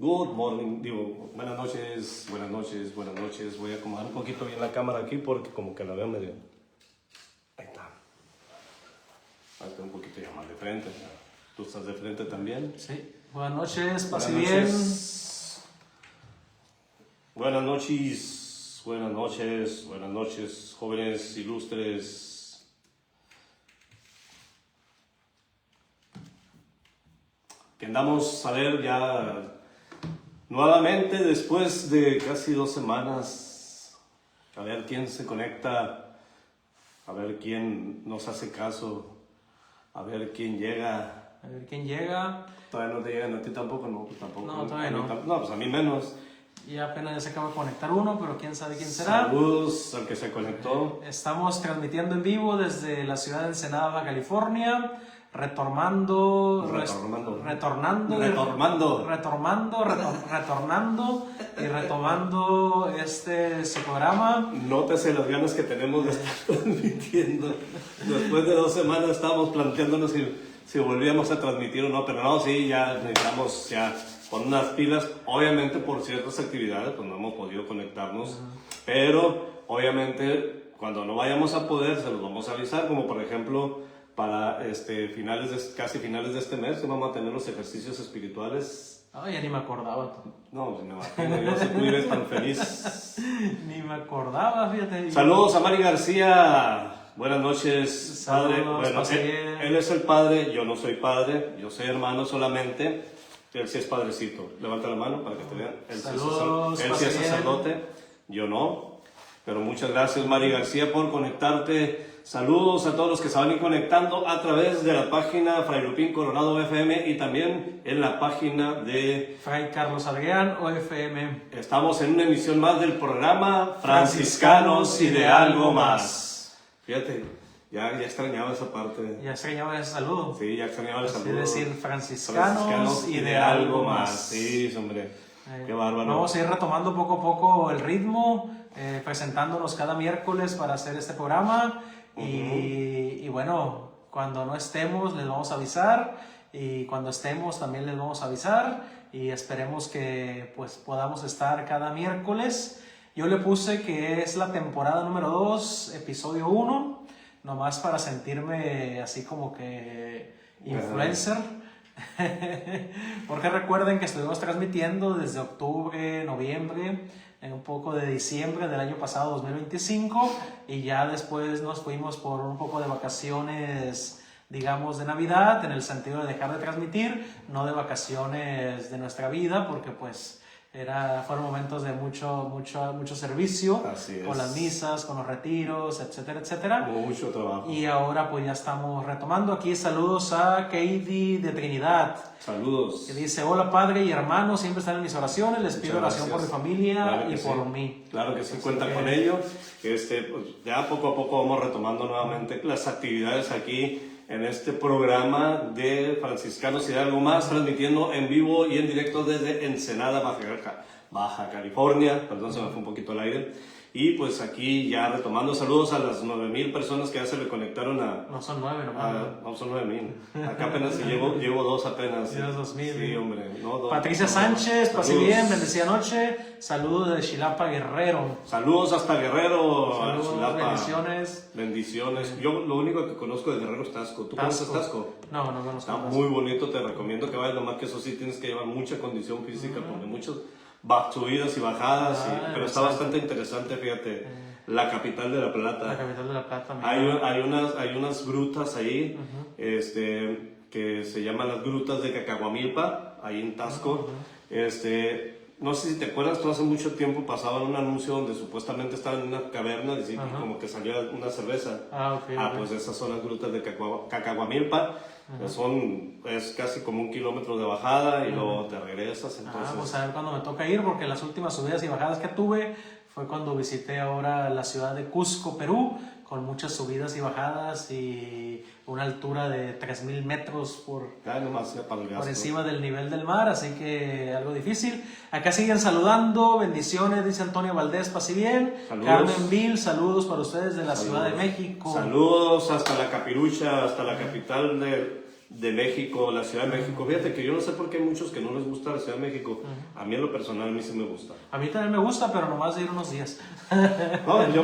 Good morning, digo, buenas noches, buenas noches, buenas noches. Voy a acomodar un poquito bien la cámara aquí porque como que la veo medio... Ahí está. Hazte un poquito ya más de frente. ¿Tú estás de frente también? Sí. Buenas noches, pase Buenas bien. noches. Buenas noches, buenas noches, buenas noches, jóvenes ilustres. Que andamos a ver ya nuevamente después de casi 2 semanas, a ver quién se conecta, a ver quién nos hace caso, a ver quién llega. A ver quién llega. Todavía no te llegan a ti tampoco, no, pues tampoco. No, todavía no. No, pues a mí menos. Y apenas ya se acaba de conectar uno, pero quién sabe quién será. Saludos al que se conectó. Estamos transmitiendo en vivo desde la ciudad de Ensenada, Baja California. Retornando y retomando su programa. Nótese las ganas que tenemos de estar transmitiendo. Después de 2 semanas estábamos planteándonos si volvíamos a transmitir o no, pero no, sí, ya necesitamos ya con unas pilas. Obviamente por ciertas actividades pues no hemos podido conectarnos, pero obviamente cuando no vayamos a poder se los vamos a avisar, como por ejemplo para casi finales de este mes que vamos a tener los ejercicios espirituales. Ay, ya ni me acordaba. No, me imagino, yo sé que tú eres tan feliz. Ni me acordaba, fíjate. Saludos a Mari García. Buenas noches, padre. Saludos, Bueno, él es el padre, yo no soy padre, yo soy hermano solamente. Él sí es padrecito. Levanta la mano para que te vean. Saludos, él sí es sacerdote, yo no. Pero muchas gracias, Mari García, por conectarte. Saludos a todos los que se van a ir conectando a través de la página Fray Lupín Coronado FM y también en la página de Fray Carlos Adrián OFM. Estamos en una emisión más del programa Franciscanos y de algo más. Fíjate, ya extrañaba esa parte. Ya extrañaba ese saludo. Sí, ya extrañaba el saludo. Es decir, franciscanos y de algo más. Sí, hombre, qué bárbaro. Vamos a ir retomando poco a poco el ritmo, presentándonos cada miércoles para hacer este programa. Y bueno, cuando no estemos les vamos a avisar, y cuando estemos también les vamos a avisar, y esperemos que pues podamos estar cada miércoles. Yo le puse que es la temporada número 2, episodio 1, nomás para sentirme así como que influencer. Porque recuerden que estuvimos transmitiendo desde octubre, noviembre, un poco de diciembre del año pasado, 2025, y ya después nos fuimos por un poco de vacaciones, digamos, de Navidad, en el sentido de dejar de transmitir, no de vacaciones de nuestra vida, porque pues fueron momentos de mucho servicio, con las misas, con los retiros, etcétera, etcétera. Mucho trabajo. Y ahora pues ya estamos retomando aquí. Saludos a Katie de Trinidad. Saludos. Que dice: hola padre y hermano, siempre están en mis oraciones, les pido oración por mi familia y por mí. Claro que sí, cuentan con ello. Pues ya poco a poco vamos retomando nuevamente las actividades aquí en este programa de Franciscanos y de algo más, transmitiendo en vivo y en directo desde Ensenada, Baja California. Perdón, se me fue un poquito al aire. Y pues aquí ya retomando, saludos a las 9,000 personas que ya se le conectaron a... No son 9 nomás. No, son 9,000. Acá apenas llevo 2 apenas. Llevas 2,000. Sí, hombre. No, 2. Patricia Sánchez, pase bien, bendecida noche. Saludos de Xilapa, Guerrero. Saludos hasta Guerrero. Saludos, Xilapa. Bendiciones. Bendiciones. Yo lo único que conozco de Guerrero es Tasco. ¿Tú conoces Tasco? No conozco. Está muy bonito, te recomiendo que vayas, nomás que eso sí tienes que llevar mucha condición física, porque muchas subidas y bajadas, pero está bastante interesante, fíjate. La capital de La Plata. La capital de La Plata. Hay unas grutas ahí, que se llaman las grutas de Cacahuamilpa, ahí en Tasco. No sé si te acuerdas, tú hace mucho tiempo pasaban un anuncio donde supuestamente estaban en una caverna y como que salía una cerveza. Pues esas son las grutas de Cacahuamilpa. Es casi como 1 kilómetro de bajada y luego te regresas. Entonces... Vamos a ver cuando me toca ir, porque las últimas subidas y bajadas que tuve fue cuando visité ahora la ciudad de Cusco, Perú, con muchas subidas y bajadas y una altura de 3,000 metros por encima del nivel del mar, así que algo difícil. Acá siguen saludando, bendiciones, dice Antonio Valdés, pase bien. Saludos. Carmen Vil, saludos para ustedes de la Ciudad de México. Saludos hasta la Capirucha, hasta la capital de México, la Ciudad de México. Fíjate que yo no sé por qué hay muchos que no les gusta la Ciudad de México. A mí en lo personal, a mí sí me gusta. A mí también me gusta, pero nomás de ir unos días. No, yo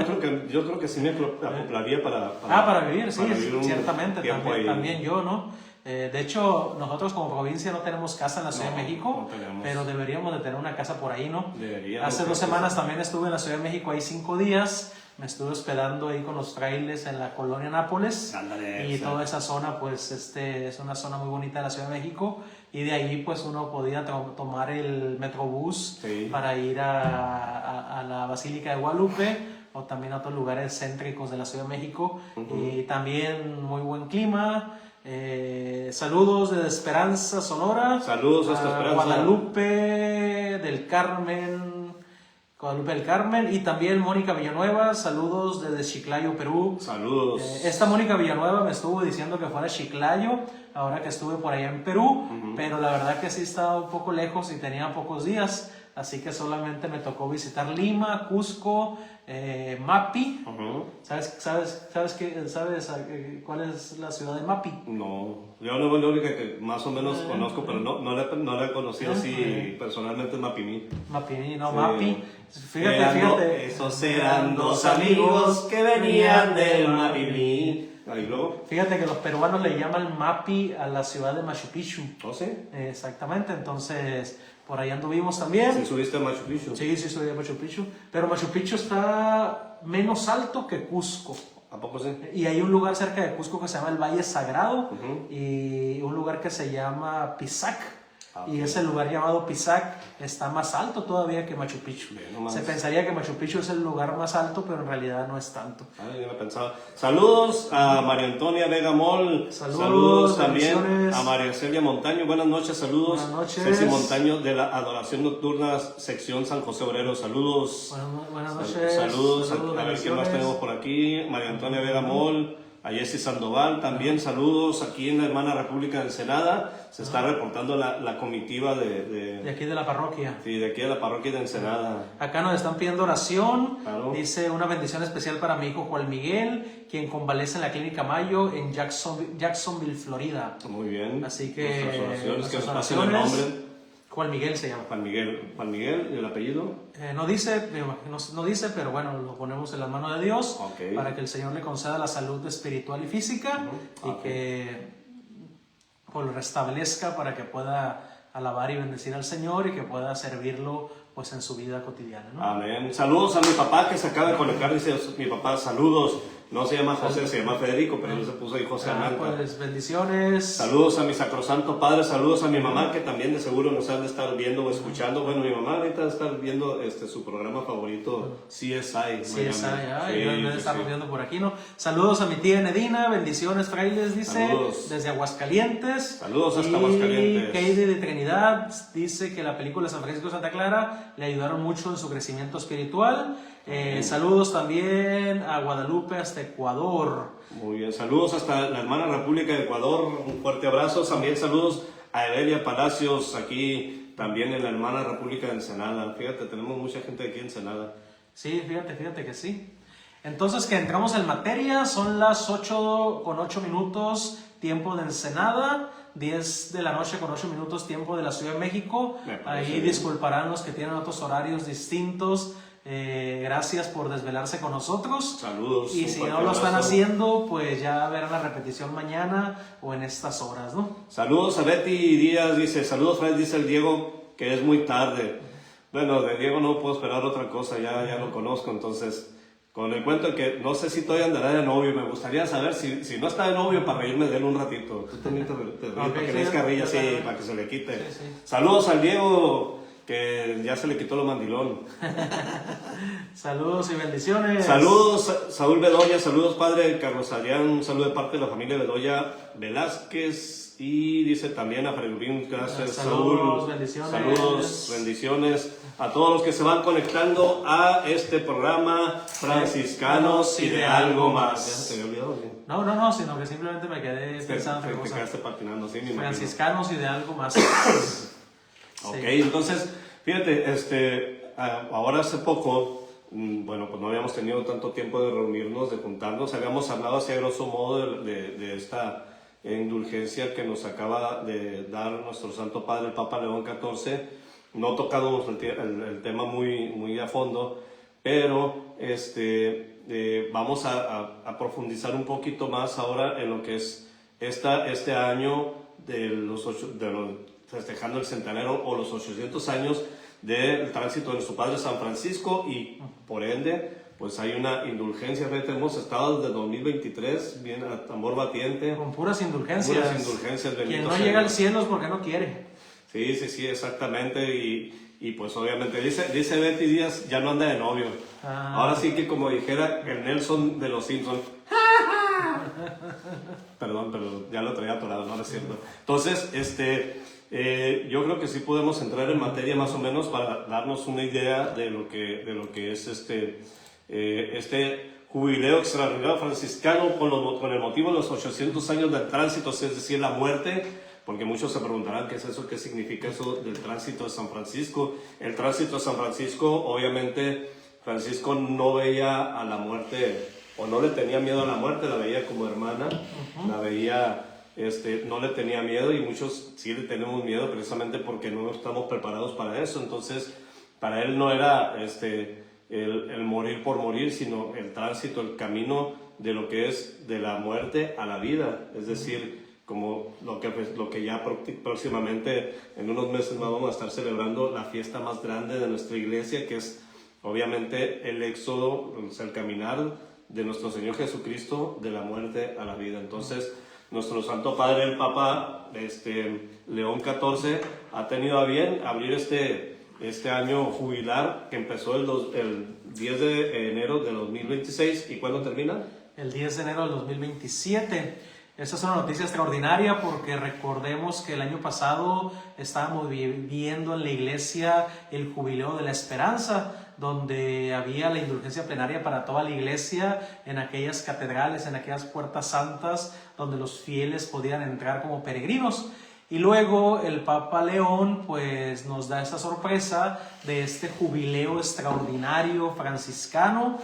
creo que sí me acoplaría para vivir, sí, para vivir un ciertamente, tiempo también yo, ¿no? De hecho, nosotros como provincia no tenemos casa en la Ciudad de México, pero deberíamos de tener una casa por ahí, ¿no? Hace 2 semanas también estuve en la Ciudad de México, ahí 5 días, me estuve hospedando ahí con los frailes en la colonia Nápoles. Ándale, y toda esa zona, pues es una zona muy bonita de la Ciudad de México, y de ahí pues uno podía tomar el Metrobús para ir a la Basílica de Guadalupe, o también a otros lugares céntricos de la Ciudad de México. Y también muy buen clima. Saludos de Esperanza, Sonora. Saludos hasta Esperanza. Guadalupe del Carmen, y también Mónica Villanueva. Saludos desde Chiclayo, Perú. Saludos. Esta Mónica Villanueva me estuvo diciendo que fuera a Chiclayo ahora que estuve por allá en Perú, pero la verdad que sí estaba un poco lejos y tenía pocos días, así que solamente me tocó visitar Lima, Cusco, Mapi. ¿Sabes cuál es la ciudad de Mapi? No, yo lo único que más o menos conozco, pero no la he conocido así personalmente, es Mapimí. Mapimí, no, Sí. Mapi. Fíjate. Esos eran 2 amigos que venían del Mapimí. Ahí luego. Fíjate que los peruanos le llaman Mapi a la ciudad de Machu Picchu. ¿Oh, sí? Exactamente, entonces por ahí anduvimos también. ¿Sí subiste a Machu Picchu? Sí, subí a Machu Picchu. Pero Machu Picchu está menos alto que Cusco. ¿A poco sí? Y hay un lugar cerca de Cusco que se llama el Valle Sagrado, y un lugar que se llama Pisac. Y ese lugar llamado Pisac está más alto todavía que Machu Picchu. Se pensaría que Machu Picchu es el lugar más alto, pero en realidad no es tanto. Yo me pensaba. Saludos a María Antonia Vega Mol. Saludos también a María Celia Montaño. Buenas noches, saludos. Buenas noches. Ceci Montaño de la Adoración Nocturna, sección San José Obrero. Saludos. Buenas noches. Saludos. A ver quién más tenemos por aquí. María Antonia Vega Mol. A Jessy Sandoval también, saludos aquí en la hermana República de Ensenada. Se está reportando la comitiva de aquí de la parroquia. Sí, de aquí de la parroquia de Ensenada. Acá nos están pidiendo oración. Claro. Dice una bendición especial para mi hijo Juan Miguel, quien convalece en la Clínica Mayo en Jacksonville, Florida. Muy bien. Así que nuestras oraciones, que nos nuestras pasen el nombre. Juan Miguel se llama. Juan Miguel, ¿y el apellido? No dice, pero bueno, lo ponemos en las manos de Dios, Okay. para que el Señor le conceda la salud espiritual y física, y que pues, lo restablezca para que pueda alabar y bendecir al Señor y que pueda servirlo pues en su vida cotidiana, ¿no? Amén. Saludos a mi papá que se acaba de conectar, dice mi papá, saludos. No se llama José, se llama Federico, pero él se puso ahí José Amanca. Pues bendiciones. Saludos a mi sacrosanto padre, saludos a mi mamá que también de seguro nos han de estar viendo o escuchando. Bueno, mi mamá ahorita debe estar viendo su programa favorito, CSI. CSI, Sí, yo debe estar viendo por aquí, ¿no? Saludos a mi tía Nedina, bendiciones frailes, dice, Saludos. desde Aguascalientes. Saludos hasta y Aguascalientes. Katie de Trinidad dice que la película San Francisco de Santa Clara le ayudaron mucho en su crecimiento espiritual. Saludos también a Guadalupe hasta Ecuador. Muy bien, saludos hasta la hermana República de Ecuador, un fuerte abrazo. También saludos a Evelia Palacios, aquí también en la hermana República de Ensenada. Fíjate, tenemos mucha gente aquí en Ensenada. Sí, fíjate que sí. Entonces, que entramos en materia, son las 8:08, tiempo de Ensenada, 10 de la noche con 8 minutos, tiempo de la Ciudad de México. Ahí disculparán los que tienen otros horarios distintos. Gracias por desvelarse con nosotros. Saludos. Y si no lo están haciendo, pues ya verán la repetición mañana o en estas horas, ¿no? Saludos a Betty Díaz, dice, saludos Fred, dice el Diego, que es muy tarde. Bueno, de Diego no puedo esperar otra cosa, ya lo conozco, entonces, con el cuento de que no sé si todavía andará de novio, me gustaría saber si no está de novio para reírme de él un ratito. Tú también te ríes, para que le des carrilla así, para que se le quite. Sí. Saludos al Diego, que ya se le quitó lo mandilón. Saludos y bendiciones. Saludos, Saúl Bedoya, saludos padre Carlos Adrián, un saludo de parte de la familia Bedoya Velázquez. Y dice también a Fredubín, gracias Saludos, Saúl. bendiciones. Saludos, bendiciones a todos los que se van conectando a este programa Franciscanos y de algo más. ¿Ya se te había olvidado? ¿Sí? No, sino que simplemente me quedé pensando en Te quedaste patinando, sí, mi imagino. Franciscanos y de algo más. Ok, Sí. entonces, fíjate, ahora hace poco, bueno, pues no habíamos tenido tanto tiempo de reunirnos, de juntarnos, habíamos hablado así a grosso modo de esta indulgencia que nos acaba de dar nuestro Santo Padre, el Papa León XIV. No tocamos el tema muy a fondo, pero vamos a profundizar un poquito más ahora en lo que es este año festejando el centenario o los 800 años del tránsito de nuestro Padre San Francisco, y por ende pues hay una indulgencia. Hemos estado desde 2023 bien a tambor batiente con puras indulgencias. Quien no llega al cielo es porque no quiere. Sí, exactamente. Y pues obviamente dice Betty Díaz, ya no anda de novio. Ahora sí que, como dijera el Nelson de los Simpsons, perdón, pero ya lo traía atorado, no es cierto. Entonces, yo creo que sí podemos entrar en materia más o menos para darnos una idea de lo que es este jubileo extraordinario franciscano con el motivo de los 800 años del tránsito, es decir, la muerte, porque muchos se preguntarán qué es eso, qué significa eso del tránsito de San Francisco. El tránsito de San Francisco, obviamente, Francisco no veía a la muerte, o no le tenía miedo a la muerte, la veía como hermana, la veía, no le tenía miedo, y muchos sí le tenemos miedo precisamente porque no estamos preparados para eso. Entonces, para él no era el morir por morir, sino el tránsito, el camino de lo que es de la muerte a la vida, es decir, como lo que ya próximamente en unos meses más vamos a estar celebrando la fiesta más grande de nuestra iglesia, que es obviamente el éxodo, o sea, el caminar de nuestro Señor Jesucristo de la muerte a la vida. Entonces, nuestro Santo Padre, el Papa León XIV, ha tenido a bien abrir este año jubilar, que empezó el 10 de enero de 2026. ¿Y cuándo termina? El 10 de enero del 2027. Esta es una noticia extraordinaria porque recordemos que el año pasado estábamos viviendo en la iglesia el jubileo de la esperanza, donde había la indulgencia plenaria para toda la iglesia en aquellas catedrales, en aquellas puertas santas donde los fieles podían entrar como peregrinos. Y luego el Papa León pues nos da esta sorpresa de este jubileo extraordinario franciscano,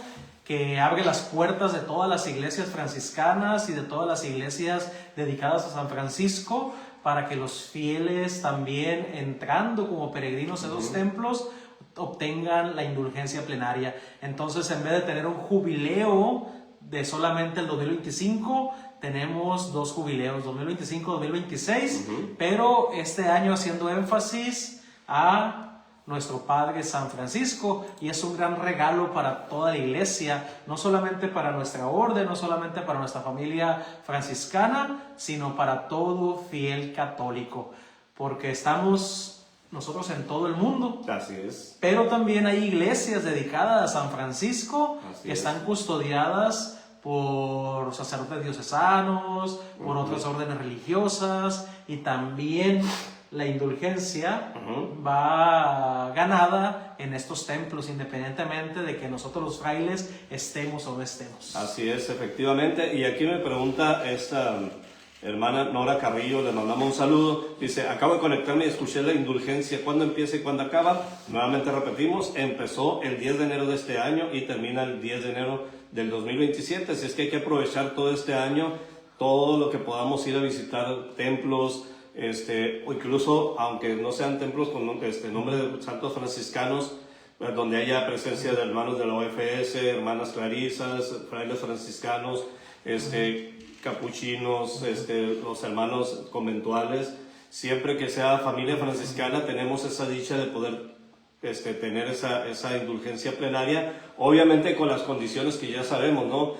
que abre las puertas de todas las iglesias franciscanas y de todas las iglesias dedicadas a San Francisco, para que los fieles también, entrando como peregrinos a esos templos, obtengan la indulgencia plenaria. Entonces, en vez de tener un jubileo de solamente el 2025, tenemos dos jubileos, 2025-2026, pero este año haciendo énfasis a nuestro Padre San Francisco, y es un gran regalo para toda la iglesia, no solamente para nuestra orden, no solamente para nuestra familia franciscana, sino para todo fiel católico, porque estamos nosotros en todo el mundo. Así es. Pero también hay iglesias dedicadas a San Francisco que están custodiadas por sacerdotes diocesanos, por otras órdenes religiosas, y también la indulgencia va ganada en estos templos, independientemente de que nosotros los frailes estemos o no estemos. Así es, efectivamente. Y aquí me pregunta esta hermana Nora Carrillo, le mandamos un saludo. Dice, acabo de conectarme y escuché la indulgencia. ¿Cuándo empieza y cuándo acaba? Nuevamente repetimos, empezó el 10 de enero de este año y termina el 10 de enero del 2027. Así es que hay que aprovechar todo este año, todo lo que podamos ir a visitar templos, o incluso, aunque no sean templos con nombre de santos franciscanos, donde haya presencia de hermanos de la OFS, hermanas clarisas, frailes franciscanos, capuchinos, los hermanos conventuales. Siempre que sea familia franciscana, tenemos esa dicha de poder tener esa indulgencia plenaria, obviamente con las condiciones que ya sabemos, ¿no?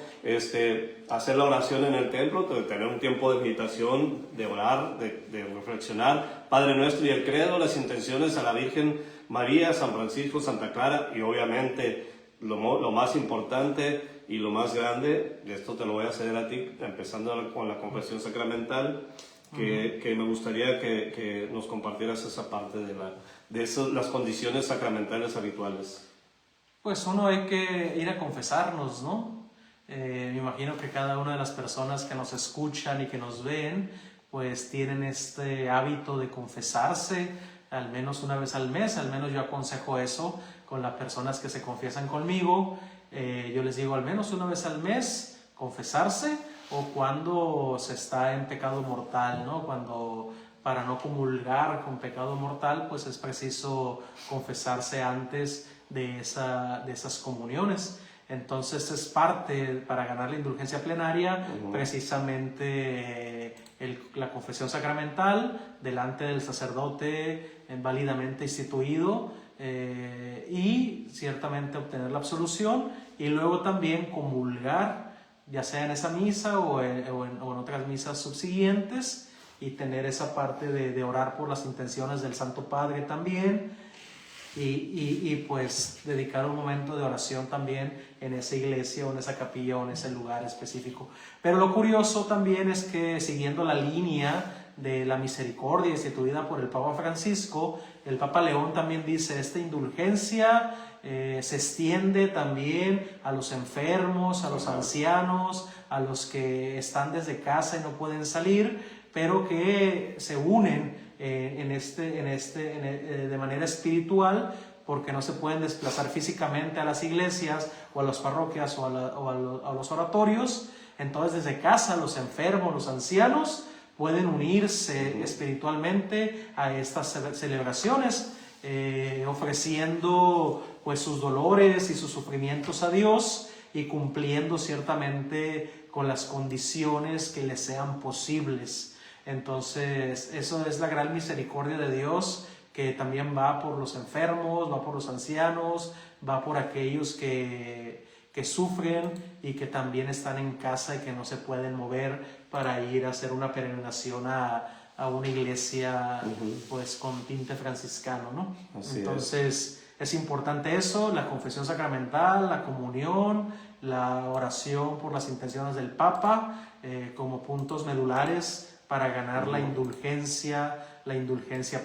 Hacer la oración en el templo, tener un tiempo de meditación, de orar, de reflexionar, Padre Nuestro y el Credo, las intenciones a la Virgen María, San Francisco, Santa Clara, y obviamente lo más importante y lo más grande, esto te lo voy a ceder a ti, empezando con la confesión sacramental, que me gustaría que nos compartieras esa parte de las condiciones sacramentales habituales. Pues uno hay que ir a confesarnos, ¿no? Me imagino que cada una de las personas que nos escuchan y que nos ven, pues tienen este hábito de confesarse al menos una vez al mes. Al menos yo aconsejo eso con las personas que se confiesan conmigo. Yo les digo al menos una vez al mes confesarse, o cuando se está en pecado mortal, ¿no? Cuando para no comulgar con pecado mortal, pues es preciso confesarse antes de esas comuniones. Entonces es parte, para ganar la indulgencia plenaria, precisamente la confesión sacramental delante del sacerdote válidamente instituido, y ciertamente obtener la absolución, y luego también comulgar, ya sea en esa misa o en otras misas subsiguientes, y tener esa parte de orar por las intenciones del Santo Padre también, y pues dedicar un momento de oración también en esa iglesia o en esa capilla o en ese lugar específico. Pero lo curioso también es que, siguiendo la línea de la misericordia instituida por el Papa Francisco, el Papa León también dice: esta indulgencia se extiende también a los enfermos, a los ancianos, a los que están desde casa y no pueden salir, pero que se unen de manera espiritual, porque no se pueden desplazar físicamente a las iglesias o a las parroquias o a los oratorios. Entonces, desde casa, los enfermos, los ancianos pueden unirse espiritualmente a estas celebraciones, ofreciendo pues sus dolores y sus sufrimientos a Dios, y cumpliendo ciertamente con las condiciones que les sean posibles. Entonces, eso es la gran misericordia de Dios, que también va por los enfermos, va por los ancianos, va por aquellos que sufren y que también están en casa y que no se pueden mover para ir a hacer una peregrinación a una iglesia pues con tinte franciscano, ¿no? Entonces es importante eso, la confesión sacramental, la comunión, la oración por las intenciones del Papa, como puntos medulares para ganar la indulgencia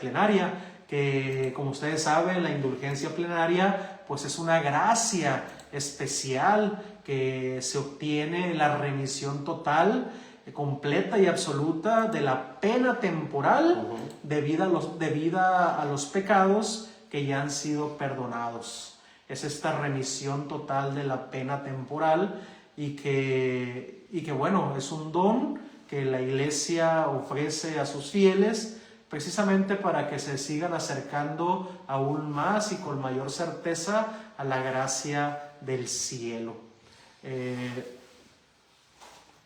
plenaria, que, como ustedes saben, la indulgencia plenaria pues es una gracia especial que se obtiene, la remisión total, completa y absoluta de la pena temporal debida a los pecados que ya han sido perdonados. Es esta remisión total de la pena temporal, y que bueno, es un don que la Iglesia ofrece a sus fieles, precisamente para que se sigan acercando aún más y con mayor certeza a la gracia del cielo.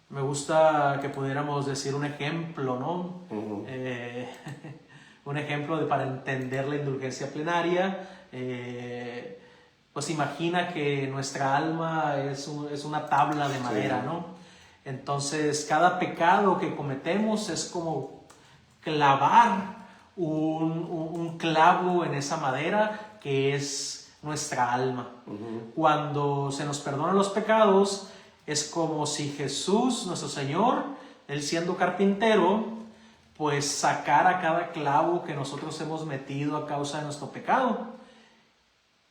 Me gusta que pudiéramos decir un ejemplo, ¿no? Un ejemplo para entender la indulgencia plenaria. Pues imagina que nuestra alma es una tabla de madera, ¿no? Entonces, cada pecado que cometemos es como clavar un clavo en esa madera que es nuestra alma. Cuando se nos perdonan los pecados, es como si Jesús, nuestro Señor, Él siendo carpintero, pues sacara cada clavo que nosotros hemos metido a causa de nuestro pecado.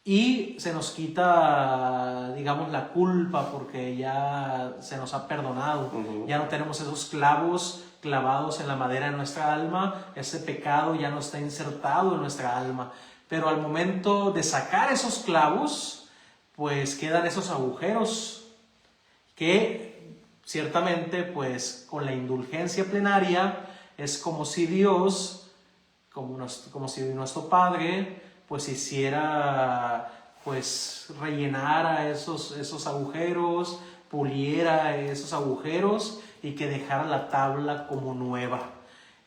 Y se nos quita, digamos, la culpa, porque ya se nos ha perdonado. Ya no tenemos esos clavos clavados en la madera de nuestra alma. Ese pecado ya no está insertado en nuestra alma. Pero al momento de sacar esos clavos, pues quedan esos agujeros que ciertamente, pues con la indulgencia plenaria, es como si Dios, como si nuestro Padre, pues hiciera, pues rellenara esos agujeros, puliera esos agujeros y que dejara la tabla como nueva.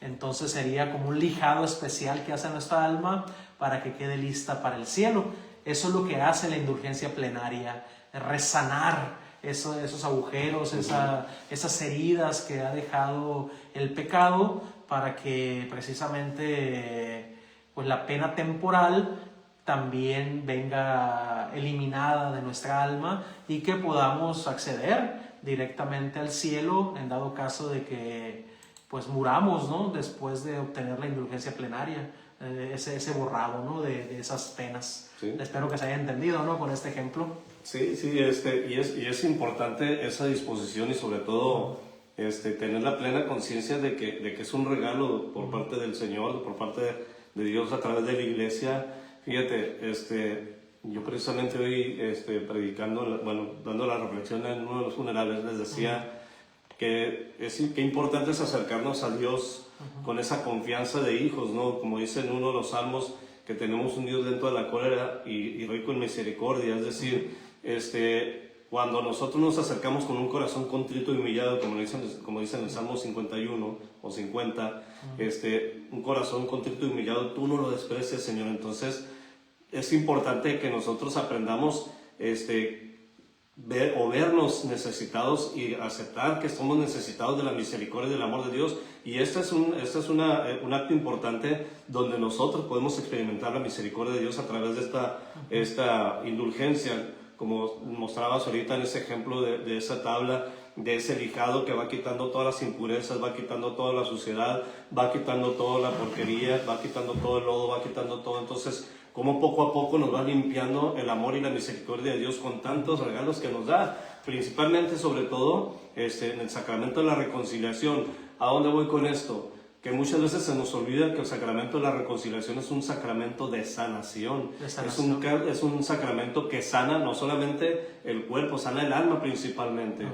Entonces sería como un lijado especial que hace nuestra alma para que quede lista para el cielo. Eso es lo que hace la indulgencia plenaria, resanar esos agujeros, esas heridas que ha dejado el pecado, para que precisamente pues la pena temporal también venga eliminada de nuestra alma, y que podamos acceder directamente al cielo en dado caso de que pues muramos, ¿no? Después de obtener la indulgencia plenaria, ese borrado, ¿no? de esas penas. Sí. Espero que se haya entendido, ¿no? Con este ejemplo. Sí, y es importante esa disposición, y sobre todo tener la plena conciencia de que es un regalo por parte del Señor, por parte de Dios a través de la iglesia. Fíjate, yo precisamente hoy predicando, dando la reflexión en uno de los funerales, les decía que qué importante es acercarnos a Dios con esa confianza de hijos, ¿no? Como dice en uno de los salmos, que tenemos un Dios lento a la cólera y rico en misericordia. Es decir, cuando nosotros nos acercamos con un corazón contrito y humillado, como dice en el Salmo 51 o 50, un corazón contrito y humillado, tú no lo desprecias, Señor. Entonces, es importante que nosotros aprendamos vernos necesitados y aceptar que somos necesitados de la misericordia y del amor de Dios. Y este es un acto importante donde nosotros podemos experimentar la misericordia de Dios a través de esta indulgencia, como mostrabas ahorita en ese ejemplo de esa tabla, de ese lijado que va quitando todas las impurezas, va quitando toda la suciedad, va quitando toda la porquería, va quitando todo el lodo, va quitando todo. Entonces, como poco a poco nos va limpiando el amor y la misericordia de Dios con tantos regalos que nos da, principalmente, sobre todo, en el sacramento de la reconciliación. ¿A dónde voy con esto? Que muchas veces se nos olvida que el sacramento de la reconciliación es un sacramento de sanación. Es un sacramento que sana no solamente el cuerpo, sana el alma principalmente.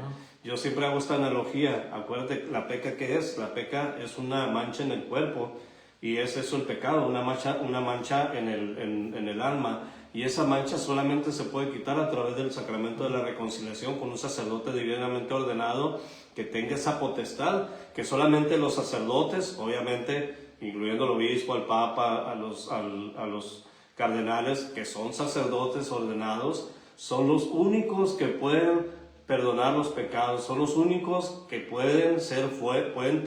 Yo siempre hago esta analogía. Acuérdate, la peca, ¿qué es? La peca es una mancha en el cuerpo. Y es eso el pecado, una mancha en el alma. Y esa mancha solamente se puede quitar a través del sacramento de la reconciliación con un sacerdote divinamente ordenado que tenga esa potestad, que solamente los sacerdotes, obviamente, incluyendo al obispo, al papa, a los cardenales, que son sacerdotes ordenados, son los únicos que pueden perdonar los pecados, son los únicos que pueden ser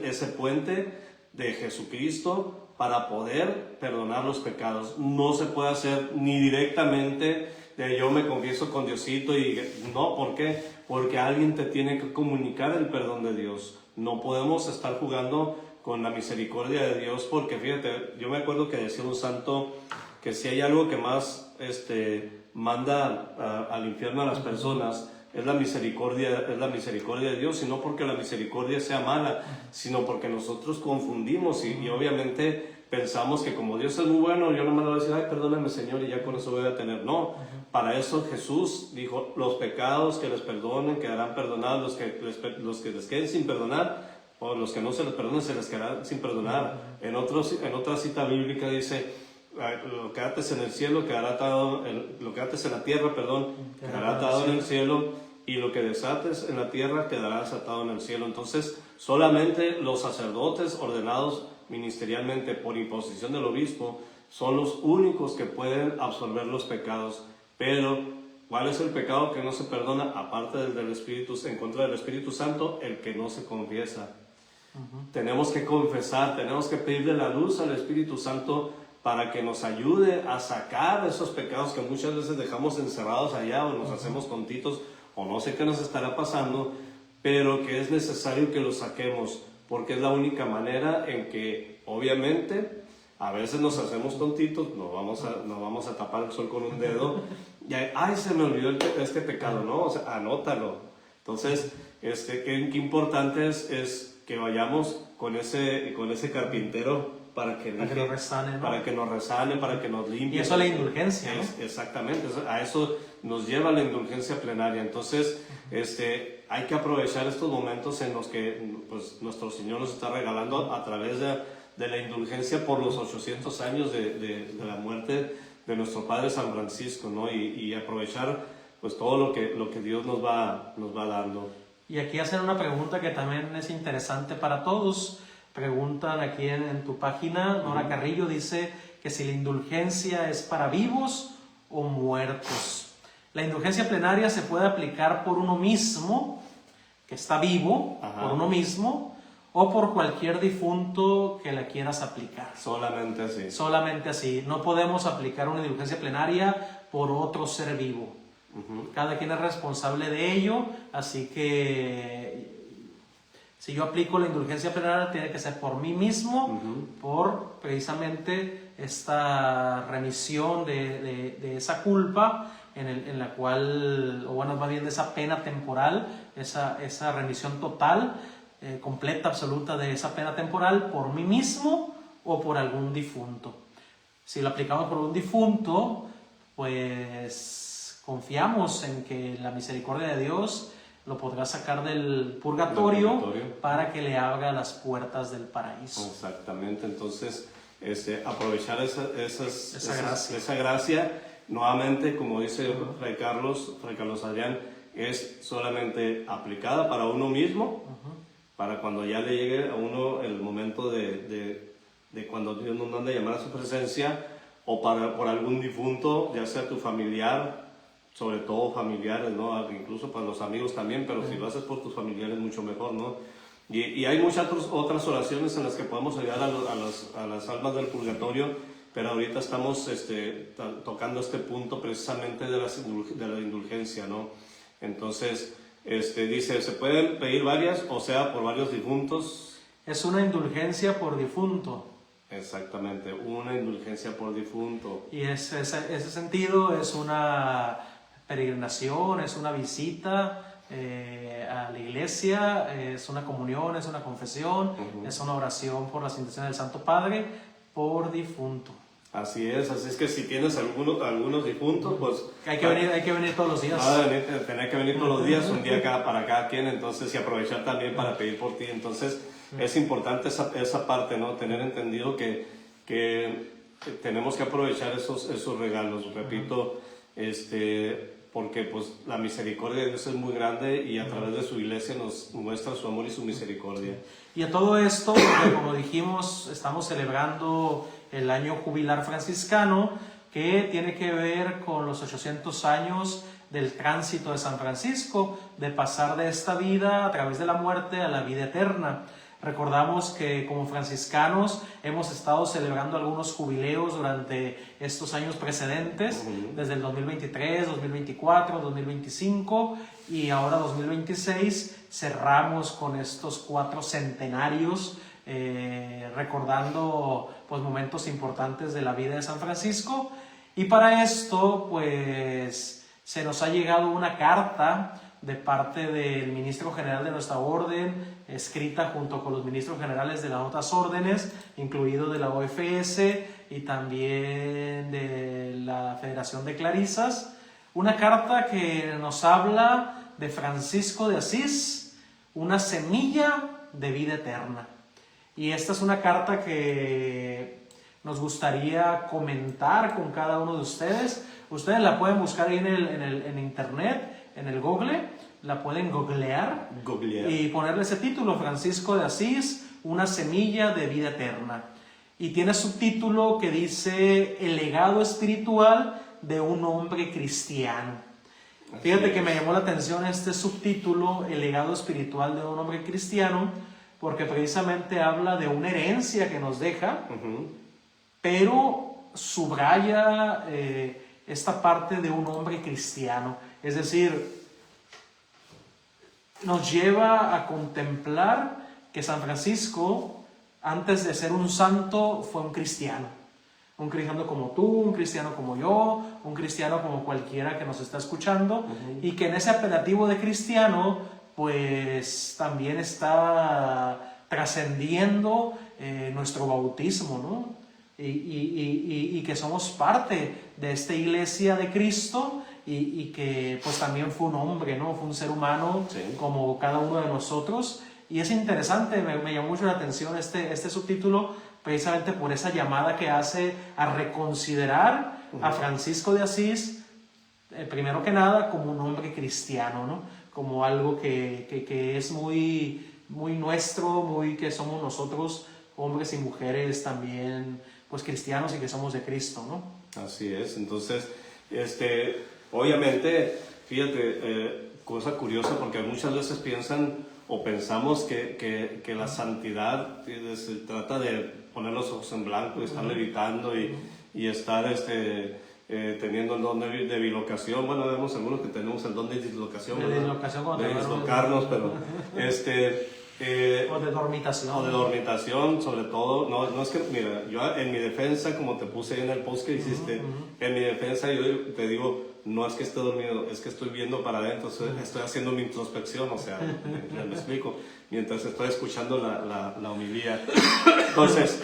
ese puente de Jesucristo para poder perdonar los pecados. No se puede hacer ni directamente de yo me confieso con Diosito y no. ¿Por qué? Porque alguien te tiene que comunicar el perdón de Dios. No podemos estar jugando con la misericordia de Dios, porque fíjate, yo me acuerdo que decía un santo que si hay algo que más manda al infierno a las personas, es la misericordia de Dios, y no porque la misericordia sea mala, sino porque nosotros confundimos y obviamente pensamos que como Dios es muy bueno, yo no me lo voy a decir, ay, perdóname, Señor, y ya con eso voy a tener. No, para eso Jesús dijo, los pecados que les perdonen quedarán perdonados, los que les queden sin perdonar, o los que no se les perdonen se les quedarán sin perdonar. En otra cita bíblica dice, lo que ates en el cielo quedará atado, lo que ates en la tierra, quedará atado en el cielo, y lo que desates en la tierra quedará desatado en el cielo. Entonces, solamente los sacerdotes ordenados ministerialmente por imposición del obispo son los únicos que pueden absolver los pecados. Pero, ¿cuál es el pecado que no se perdona? Aparte del Espíritu, en contra del Espíritu Santo, el que no se confiesa. Tenemos que confesar, tenemos que pedirle la luz al Espíritu Santo para que nos ayude a sacar esos pecados que muchas veces dejamos encerrados allá, o nos hacemos tontitos, o no sé qué nos estará pasando, pero que es necesario que los saquemos, porque es la única manera en que, obviamente, a veces nos hacemos tontitos, no vamos a tapar el sol con un dedo, y ay, se me olvidó este pecado, ¿no? O sea, anótalo. Entonces, qué importante es que vayamos con ese carpintero para que nos resane, ¿no? Para que nos limpie. Y eso es la indulgencia, ¿no? Exactamente, a eso nos lleva la indulgencia plenaria. Entonces, hay que aprovechar estos momentos en los que pues, nuestro Señor nos está regalando a través de la indulgencia por los 800 años de la muerte de nuestro Padre San Francisco, ¿no? Y aprovechar pues todo lo que Dios nos va dando. Y aquí hacen una pregunta que también es interesante para todos. Preguntan aquí en tu página, Nora Carrillo dice que si la indulgencia es para vivos o muertos. La indulgencia plenaria se puede aplicar por uno mismo, que está vivo, por uno mismo, o por cualquier difunto que la quieras aplicar. Solamente así. Solamente así. No podemos aplicar una indulgencia plenaria por otro ser vivo. Cada quien es responsable de ello, así que si yo aplico la indulgencia plenaria tiene que ser por mí mismo, por precisamente esta remisión de esa culpa en la cual, o bueno, más bien de esa pena temporal, esa remisión total, completa, absoluta de esa pena temporal por mí mismo o por algún difunto. Si lo aplicamos por un difunto, pues confiamos en que la misericordia de Dios lo podrá sacar del purgatorio para que le abra las puertas del paraíso. Exactamente, entonces aprovechar esa gracia, nuevamente, como dice Fray Carlos Adrián, es solamente aplicada para uno mismo, para cuando ya le llegue a uno el momento de cuando Dios nos manda a llamar a su presencia, o por algún difunto, ya sea tu familiar, sobre todo familiares, ¿no? Incluso para los amigos también, pero si lo haces por tus familiares mucho mejor, ¿no? Y hay muchas otras oraciones en las que podemos ayudar a las almas del purgatorio, pero ahorita estamos tocando este punto precisamente de la indulgencia, ¿no? Entonces, dice, se pueden pedir varias, o sea, por varios difuntos. Es una indulgencia por difunto. Exactamente, una indulgencia por difunto. Y ese sentido es una peregrinación, es una visita a la iglesia, es una comunión, es una confesión, es una oración por las intenciones del Santo Padre por difunto. Así es que si tienes algunos difuntos, pues... Hay que venir todos los días. Tener que venir todos los días, un día para cada quien, entonces, y aprovechar también para pedir por ti. Entonces, es importante esa parte, ¿no? Tener entendido que tenemos que aprovechar esos regalos, repito, porque pues la misericordia de Dios es muy grande y a través de su iglesia nos muestra su amor y su misericordia. Y a todo esto, porque como dijimos, estamos celebrando el año jubilar franciscano, que tiene que ver con los 800 años del tránsito de San Francisco, de pasar de esta vida a través de la muerte a la vida eterna. Recordamos que como franciscanos hemos estado celebrando algunos jubileos durante estos años precedentes, desde el 2023, 2024, 2025 y ahora 2026. Cerramos con estos 4 centenarios, recordando pues, momentos importantes de la vida de San Francisco. Y para esto pues se nos ha llegado una carta de parte del ministro general de nuestra orden, escrita junto con los ministros generales de las otras órdenes, incluido de la OFS y también de la Federación de Clarisas, una carta que nos habla de Francisco de Asís, una semilla de vida eterna. Y esta es una carta que nos gustaría comentar con cada uno de ustedes. Ustedes la pueden buscar ahí en internet, en el Google, la pueden googlear y ponerle ese título, Francisco de Asís, una semilla de vida eterna. Y tiene subtítulo que dice el legado espiritual de un hombre cristiano. Fíjate que me llamó la atención este subtítulo, el legado espiritual de un hombre cristiano, porque precisamente habla de una herencia que nos deja, pero subraya esta parte de un hombre cristiano. Es decir, nos lleva a contemplar que San Francisco, antes de ser un santo, fue un cristiano como tú, un cristiano como yo, un cristiano como cualquiera que nos está escuchando, y que en ese apelativo de cristiano, pues también está trascendiendo nuestro bautismo, ¿no? Y que somos parte de esta iglesia de Cristo, y que pues también fue un hombre, ¿no? Fue un ser humano, sí, como cada uno de nosotros. Y es interesante, me llamó mucho la atención este subtítulo, precisamente por esa llamada que hace a reconsiderar a Francisco de Asís, primero que nada, como un hombre cristiano, ¿no? Como algo que es muy, muy nuestro, muy que somos nosotros, hombres y mujeres también, pues cristianos y que somos de Cristo, ¿no? Así es. Entonces, obviamente, fíjate, cosa curiosa, porque muchas veces pensamos que la santidad se trata de poner los ojos en blanco y estar levitando y estar teniendo el don de bilocación. Bueno, vemos algunos que tenemos el don de dislocación, de dislocarnos, pero o de dormitación. O de dormitación, sobre todo. No es que, mira, yo en mi defensa, como te puse ahí en el post que hiciste, en mi defensa yo te digo, no es que esté dormido, es que estoy viendo para adentro, estoy haciendo mi introspección, o sea, me explico, mientras estoy escuchando la homilía. Entonces,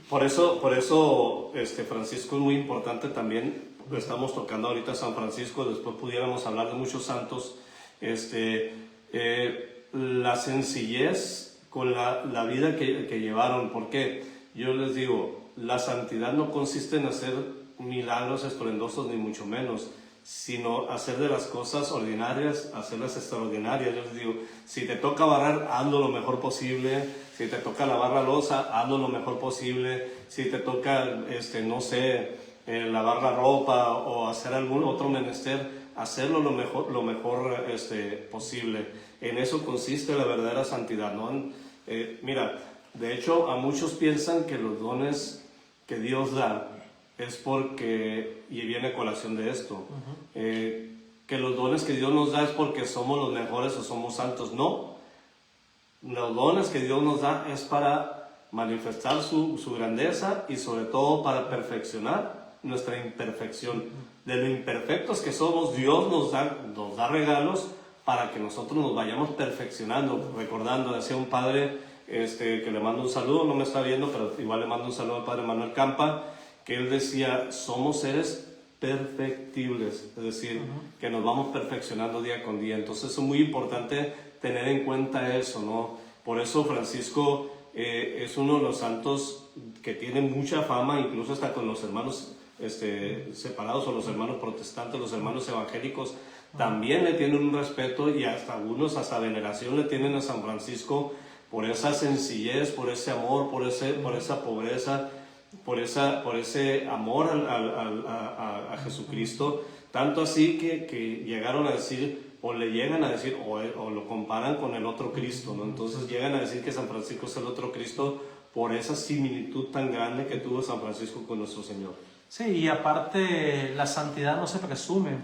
por eso Francisco es muy importante también. Estamos tocando ahorita San Francisco, después pudiéramos hablar de muchos santos, La sencillez con la vida que llevaron. Porque yo les digo, la santidad no consiste en hacer milagros estruendosos ni mucho menos, sino hacer de las cosas ordinarias, hacerlas extraordinarias. Yo les digo, si te toca barrer, hazlo lo mejor posible. Si te toca lavar la loza, hazlo lo mejor posible. Si te toca, no sé, lavar la ropa o hacer algún otro menester, hacerlo lo mejor posible. En eso consiste la verdadera santidad, ¿no? Mira, de hecho, a muchos piensan que los dones que Dios da es porque, y viene a colación de esto, que los dones que Dios nos da es porque somos los mejores o somos santos. No, los dones que Dios nos da es para manifestar su grandeza y sobre todo para perfeccionar nuestra imperfección. De lo imperfectos que somos, Dios nos da regalos para que nosotros nos vayamos perfeccionando. Recordando, decía un padre que le mando un saludo, no me está viendo, pero igual le mando un saludo al padre Manuel Campa, que él decía, somos seres perfectibles, es decir, que nos vamos perfeccionando día con día. Entonces es muy importante tener en cuenta eso, ¿no? Por eso Francisco es uno de los santos que tiene mucha fama, incluso hasta con los hermanos separados, o los hermanos protestantes, los hermanos evangélicos, también le tienen un respeto, y hasta algunos hasta veneración le tienen a San Francisco por esa sencillez, por ese amor, por esa pobreza, por ese amor a Jesucristo, tanto así que llegaron a decir, o le llegan a decir, o lo comparan con el otro Cristo, ¿no? Entonces llegan a decir que San Francisco es el otro Cristo por esa similitud tan grande que tuvo San Francisco con nuestro Señor. Sí, y aparte la santidad no se presume.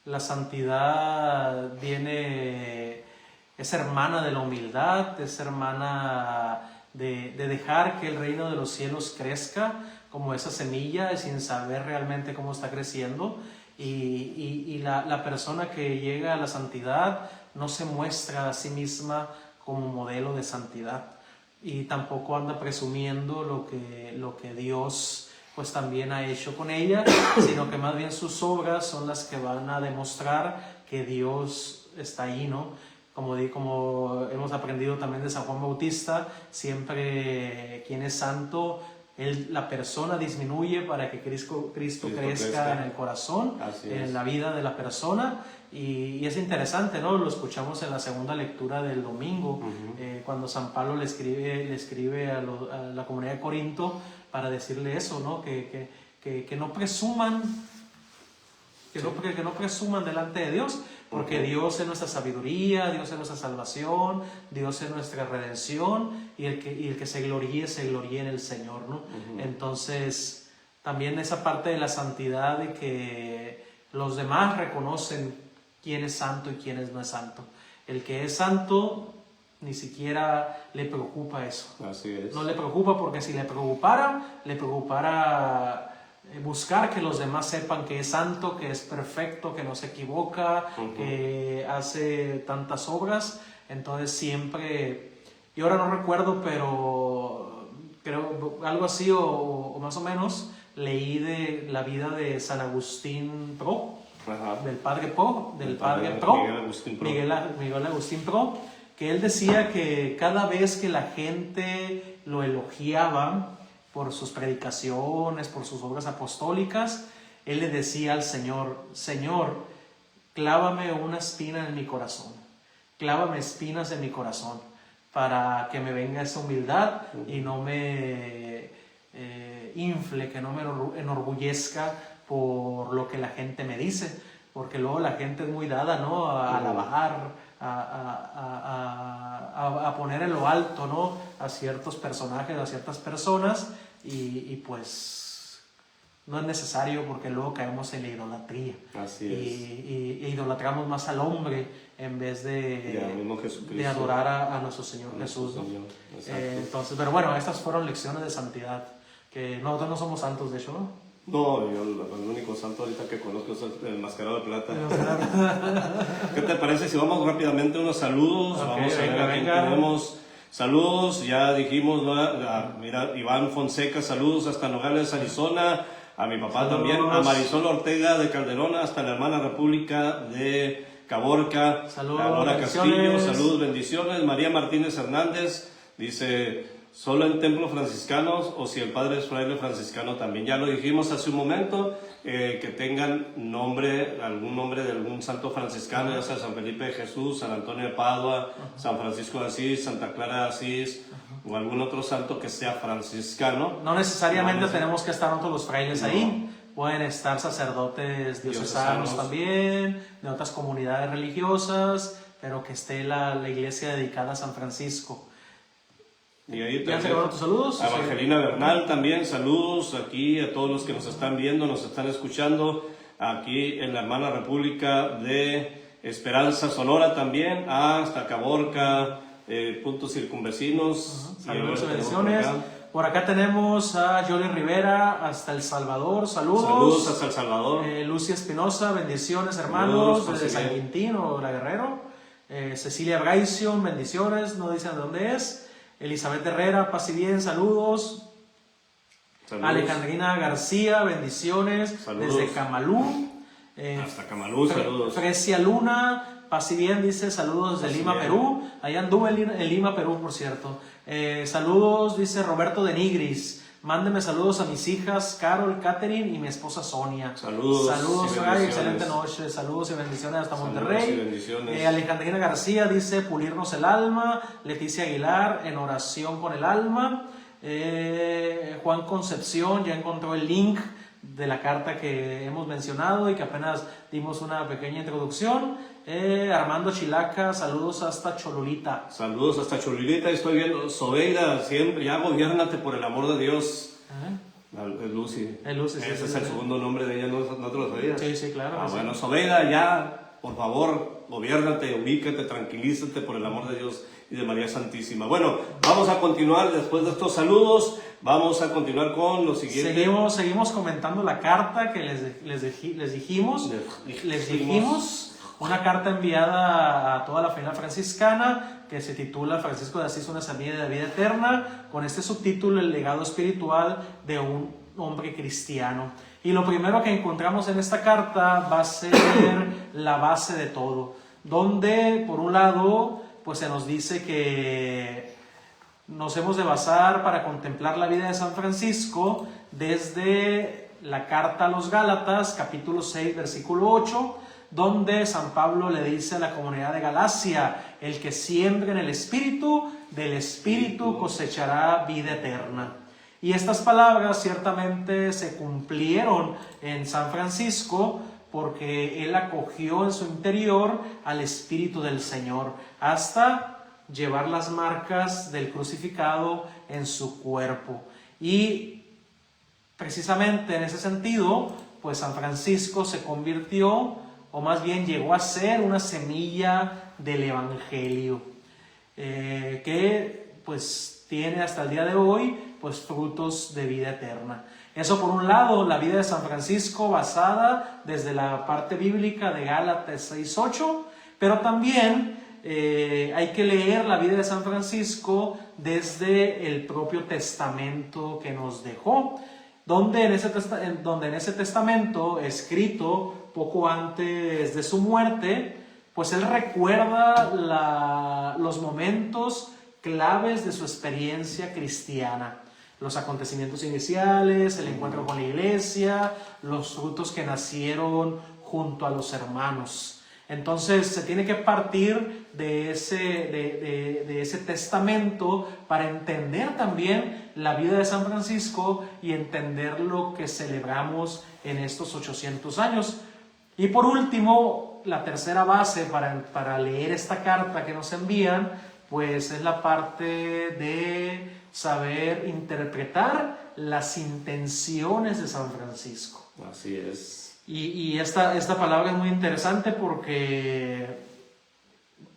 La santidad es hermana de la humildad, es hermana de dejar que el reino de los cielos crezca como esa semilla sin saber realmente cómo está creciendo. Y la persona que llega a la santidad no se muestra a sí misma como modelo de santidad, y tampoco anda presumiendo lo que Dios pues también ha hecho con ella, sino que más bien sus obras son las que van a demostrar que Dios está ahí, ¿no? Como hemos aprendido también de San Juan Bautista, siempre quien es santo, la persona disminuye para que Cristo crezca en el corazón, en la vida de la persona. Y es interesante, ¿no? Lo escuchamos en la segunda lectura del domingo, cuando San Pablo le escribe a la comunidad de Corinto para decirle eso, ¿no? Que no presuman, que no presuman delante de Dios, porque Dios es nuestra sabiduría, Dios es nuestra salvación, Dios es nuestra redención, y el que se gloríe en el Señor, ¿no? Entonces, también esa parte de la santidad, de que los demás reconocen quién es santo y quién no es santo. El que es santo ni siquiera le preocupa eso. Así es. No le preocupa, porque si le preocupara buscar que los demás sepan que es santo, que es perfecto, que no se equivoca, que hace tantas obras. Entonces siempre, y ahora no recuerdo, pero creo algo así o más o menos, leí de la vida de San Agustín Pro, del padre Pro, Miguel Agustín Pro, que él decía que cada vez que la gente lo elogiaba por sus predicaciones, por sus obras apostólicas, él le decía al Señor: Señor, clávame una espina en mi corazón, clávame espinas en mi corazón, para que me venga esa humildad y no me infle, que no me enorgullezca por lo que la gente me dice, porque luego la gente es muy dada, ¿no? A alabar, a poner en lo alto, ¿no? A ciertos personajes, a ciertas personas, y pues no es necesario, porque luego caemos en la idolatría. Así es. Y idolatramos más al hombre en vez de adorar a nuestro Señor Jesús, ¿no? Entonces, pero bueno, estas fueron lecciones de santidad, que nosotros no somos santos, de hecho, ¿no? No, yo el único santo ahorita que conozco es el Mascarado de Plata. ¿Qué te parece si vamos rápidamente a unos saludos? Vamos a ver, tenemos saludos, ya dijimos, ¿no? Mira, Iván Fonseca, saludos hasta Nogales, Arizona. A mi papá también, a Marisol Ortega de Calderón, hasta la hermana República de Caborca, Saludos, Laura Castillo, bendiciones. saludos, bendiciones. María Martínez Hernández dice, ¿solo en templos franciscanos o si el padre es fraile franciscano también? Ya lo dijimos hace un momento, que tengan algún nombre de algún santo franciscano, ya sea San Felipe de Jesús, San Antonio de Padua, San Francisco de Asís, Santa Clara de Asís, o algún otro santo que sea franciscano. No necesariamente tenemos que estar nosotros los frailes ahí. Pueden estar sacerdotes diocesanos también, de otras comunidades religiosas, pero que esté la iglesia dedicada a San Francisco. Y ahí ¿Ya se acabaron tus saludos? A Evangelina Bernal también, saludos aquí a todos los que nos están viendo, nos están escuchando, aquí en la hermana República de Esperanza, Sonora también, hasta Caborca, puntos circunvecinos. Saludos y bendiciones. Por acá tenemos a Jolie Rivera hasta El Salvador, saludos. Saludos hasta El Salvador. Lucia Espinosa, bendiciones hermanos, Saludos, desde San Quintín o La Guerrero. Cecilia Braición, bendiciones, no dicen de dónde es. Elizabeth Herrera, paz y bien, saludos. Saludos. Alejandrina García, bendiciones, Saludos. desde Camalú. Hasta Camalú, saludos. Frecia Luna, paz y bien, dice saludos de Lima, Perú. Allá anduve en Lima, Perú, por cierto. Saludos, dice Roberto de Nigris. Mándeme saludos a mis hijas Carol, Catherine y mi esposa Sonia. Saludos. Saludos, y Fray, bendiciones. excelente noche. Saludos y bendiciones hasta Saludos Monterrey. y bendiciones. Alejandrina García dice pulirnos el alma. Leticia Aguilar, en oración con el alma. Juan Concepción ya encontró el link de la carta que hemos mencionado y que apenas dimos una pequeña introducción. Armando Chilaca, saludos hasta Cholulita. Saludos hasta Cholulita, estoy viendo. Sobeida, siempre, ya gobiérnate por el amor de Dios. Es Lucy. Lucy, sí, Ese sí, es el sí. segundo nombre de ella, ¿no te lo sabías? Sí, sí, claro. sí. Bueno, Sobeida, ya, por favor, gobiérnate, ubícate, tranquilízate por el amor de Dios y de María Santísima. Bueno, vamos a continuar después de estos saludos. Vamos a continuar con lo siguiente. Seguimos comentando la carta que les dijimos. Una carta enviada a toda la familia franciscana que se titula Francisco de Asís, una semilla de vida eterna, con este subtítulo, El legado espiritual de un hombre cristiano. Y lo primero que encontramos en esta carta va a ser la base de todo, donde por un lado pues se nos dice que nos hemos de basar para contemplar la vida de San Francisco desde la carta a los Gálatas, capítulo 6, versículo 8, donde San Pablo le dice a la comunidad de Galacia, el que siembre en el Espíritu, del Espíritu cosechará vida eterna. Y estas palabras ciertamente se cumplieron en San Francisco porque él acogió en su interior al Espíritu del Señor hasta llevar las marcas del crucificado en su cuerpo. Y precisamente en ese sentido, pues San Francisco se convirtió, o más bien llegó a ser una semilla del Evangelio, que pues tiene hasta el día de hoy pues frutos de vida eterna. Eso por un lado, la vida de San Francisco basada desde la parte bíblica de Gálatas 6:8, pero también hay que leer la vida de San Francisco desde el propio testamento que nos dejó, donde en ese testamento, escrito poco antes de su muerte, pues él recuerda los momentos claves de su experiencia cristiana, los acontecimientos iniciales, el encuentro con la iglesia, los frutos que nacieron junto a los hermanos. Entonces se tiene que partir de ese testamento para entender también la vida de San Francisco y entender lo que celebramos en estos 800 años. Y por último, la tercera base para leer esta carta que nos envían, pues es la parte de saber interpretar las intenciones de San Francisco. Así es. Y esta palabra es muy interesante porque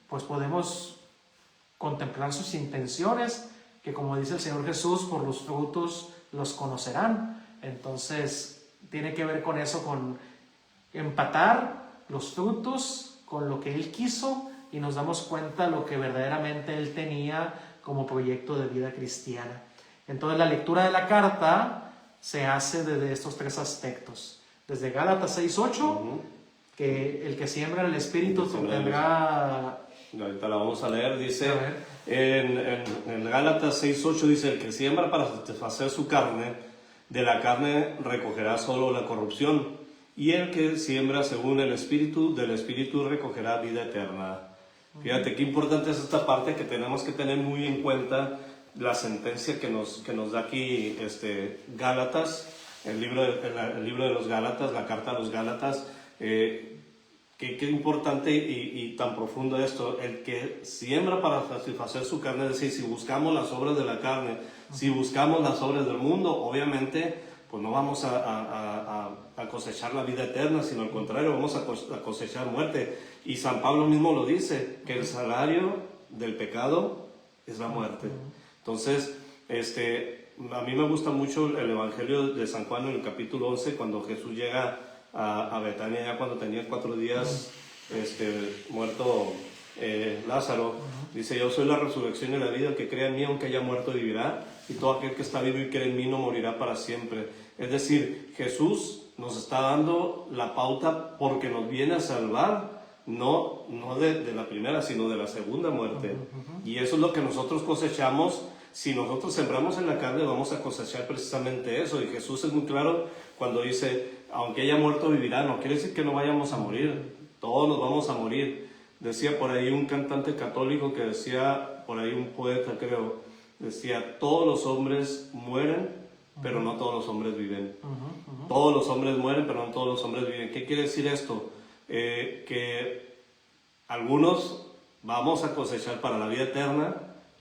pues podemos contemplar sus intenciones, que como dice el Señor Jesús, por los frutos los conocerán. Entonces tiene que ver con eso, con empatar los frutos con lo que Él quiso, y nos damos cuenta de lo que verdaderamente Él tenía como proyecto de vida cristiana. Entonces la lectura de la carta se hace desde estos tres aspectos. Desde Gálatas 6:8, que el que siembra el Espíritu tendrá... Ahorita la vamos a leer, dice A ver. en Gálatas 6:8, dice: el que siembra para satisfacer su carne, de la carne recogerá solo la corrupción, y el que siembra según el Espíritu, del Espíritu recogerá vida eterna. Fíjate qué importante es esta parte, que tenemos que tener muy en cuenta la sentencia que nos da aquí Gálatas, el libro de los Gálatas, la carta a los Gálatas. Qué importante y tan profundo esto: el que siembra para satisfacer su carne, es decir, si buscamos las obras de la carne, si buscamos las obras del mundo, obviamente pues no vamos a cosechar la vida eterna, sino al contrario, vamos a cosechar muerte. Y San Pablo mismo lo dice, que el salario del pecado es la muerte. Entonces, a mí me gusta mucho el Evangelio de San Juan en el capítulo 11, cuando Jesús llega a Betania, ya cuando tenía 4 días muerto Lázaro. Dice: yo soy la resurrección y la vida, el que crea en mí aunque haya muerto vivirá, y todo aquel que está vivo y cree en mí no morirá para siempre. Es decir, Jesús nos está dando la pauta porque nos viene a salvar, no de la primera, sino de la segunda muerte. Y eso es lo que nosotros cosechamos. Si nosotros sembramos en la carne, vamos a cosechar precisamente eso. Y Jesús es muy claro cuando dice: aunque haya muerto vivirá. No quiere decir que no vayamos a morir, todos nos vamos a morir. Decía por ahí un cantante católico que decía, por ahí un poeta creo, decía: todos los hombres mueren, pero no todos los hombres viven. Todos los hombres mueren, pero no todos los hombres viven. ¿Qué quiere decir esto? Que algunos vamos a cosechar para la vida eterna,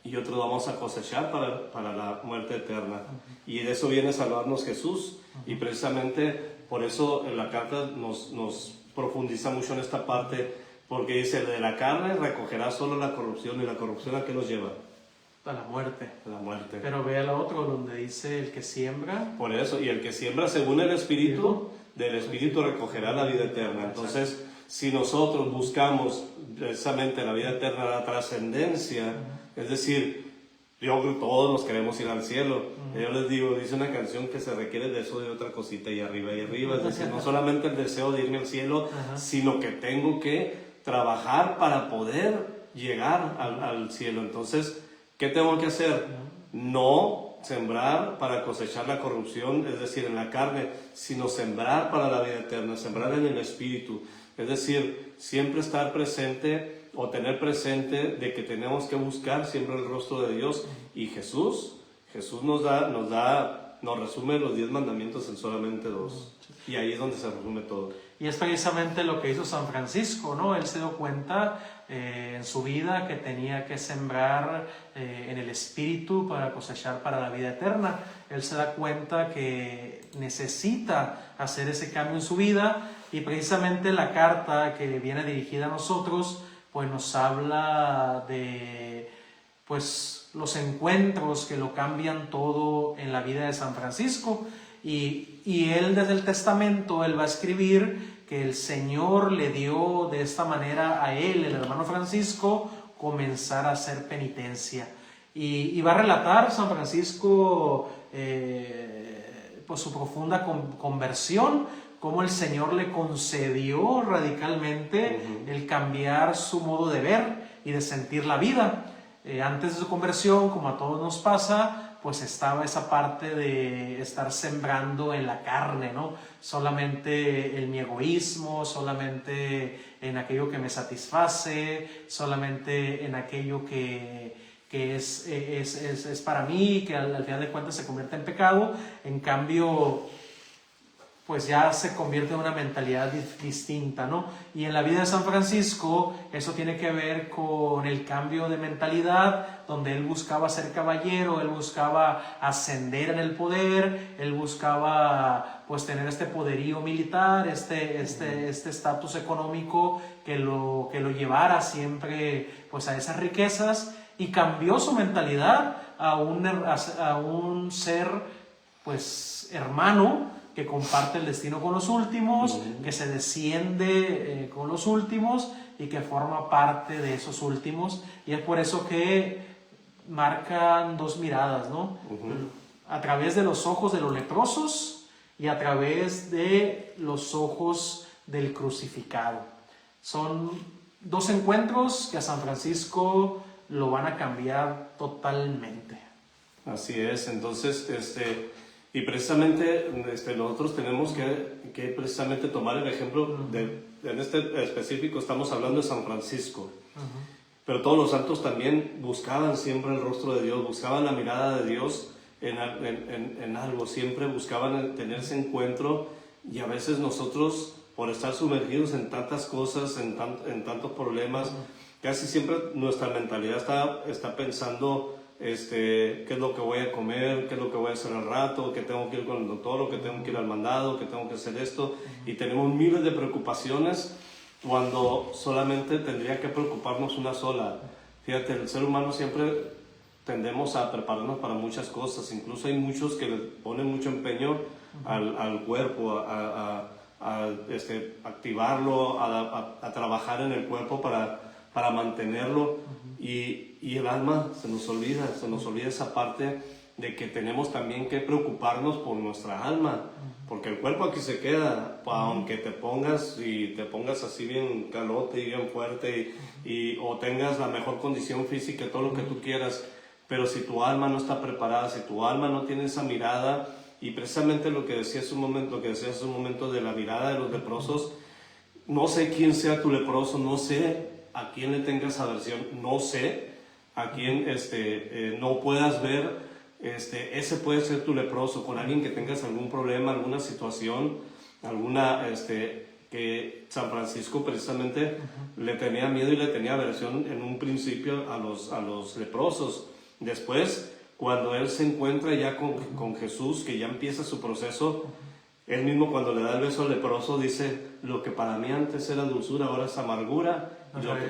y otros vamos a cosechar para la muerte eterna. Y de eso viene a salvarnos Jesús. Y precisamente por eso en la carta nos profundiza mucho en esta parte, porque dice: de la carne recogerá solo la corrupción. ¿Y la corrupción a qué nos lleva? A la muerte. A la muerte. Pero ve al otro donde dice: el que siembra. Por eso, y el que siembra según el Espíritu, del Espíritu recogerá la vida eterna. Entonces, si nosotros buscamos precisamente la vida eterna, la trascendencia, es decir, todos nos queremos ir al cielo. Yo les digo, dice una canción que se requiere de eso, de otra cosita, y arriba, es decir, no solamente el deseo de irme al cielo, sino que tengo que trabajar para poder llegar al cielo. Entonces, ¿qué tengo que hacer? No sembrar para cosechar la corrupción, es decir, en la carne, sino sembrar para la vida eterna, sembrar en el Espíritu. Es decir, siempre estar presente o tener presente de que tenemos que buscar siempre el rostro de Dios. Y Jesús nos resume los 10 mandamientos en solamente 2. Y ahí es donde se resume todo. Y es precisamente lo que hizo San Francisco, ¿no? Él se dio cuenta en su vida que tenía que sembrar en el Espíritu para cosechar para la vida eterna. Él se da cuenta que necesita hacer ese cambio en su vida, y precisamente la carta que viene dirigida a nosotros pues nos habla de pues los encuentros que lo cambian todo en la vida de San Francisco. Y él desde el testamento, él va a escribir que el Señor le dio de esta manera a él, el hermano Francisco, comenzar a hacer penitencia. Y va a relatar San Francisco pues su profunda conversión, cómo el Señor le concedió radicalmente el cambiar su modo de ver y de sentir la vida. Antes de su conversión, como a todos nos pasa, pues estaba esa parte de estar sembrando en la carne, ¿no? Solamente en mi egoísmo, solamente en aquello que me satisface, solamente en aquello que es para mí, que al final de cuentas se convierte en pecado. En cambio, pues ya se convierte en una mentalidad distinta, ¿no? Y en la vida de San Francisco eso tiene que ver con el cambio de mentalidad, donde él buscaba ser caballero, él buscaba ascender en el poder, él buscaba pues tener este poderío militar, este estatus económico que lo llevara siempre pues a esas riquezas, y cambió su mentalidad a un ser pues hermano, que comparte el destino con los últimos, que se desciende con los últimos y que forma parte de esos últimos. Y es por eso que marcan dos miradas, ¿no? A través de los ojos de los leprosos y a través de los ojos del crucificado. Son dos encuentros que a San Francisco lo van a cambiar totalmente. Así es, entonces, y precisamente nosotros tenemos que precisamente tomar el ejemplo en este específico estamos hablando de San Francisco, pero todos los santos también buscaban siempre el rostro de Dios, buscaban la mirada de Dios en algo, siempre buscaban tener ese encuentro, y a veces nosotros, por estar sumergidos en tantas cosas, en tantos problemas, casi siempre nuestra mentalidad está pensando qué es lo que voy a comer, qué es lo que voy a hacer al rato, que tengo que ir con el doctor, o que tengo que ir al mandado, que tengo que hacer esto, y tenemos miles de preocupaciones cuando solamente tendría que preocuparnos una sola. Fíjate, el ser humano siempre tendemos a prepararnos para muchas cosas, incluso hay muchos que le ponen mucho empeño al cuerpo, a activarlo, a trabajar en el cuerpo para mantenerlo, y el alma se nos olvida esa parte de que tenemos también que preocuparnos por nuestra alma, porque el cuerpo aquí se queda, aunque te pongas así bien calote y bien fuerte o tengas la mejor condición física, todo lo que tú quieras, pero si tu alma no está preparada, si tu alma no tiene esa mirada, y precisamente lo que decías un momento de la mirada de los leprosos, no sé quién sea tu leproso, no sé a quién le tengas aversión, no sé a quién no puedas ver, ese puede ser tu leproso, con alguien que tengas algún problema, alguna situación, que San Francisco precisamente le tenía miedo y le tenía aversión en un principio a los leprosos. Después, cuando él se encuentra ya con Jesús, que ya empieza su proceso, él mismo cuando le da el beso al leproso dice: lo que para mí antes era dulzura, ahora es amargura, y lo que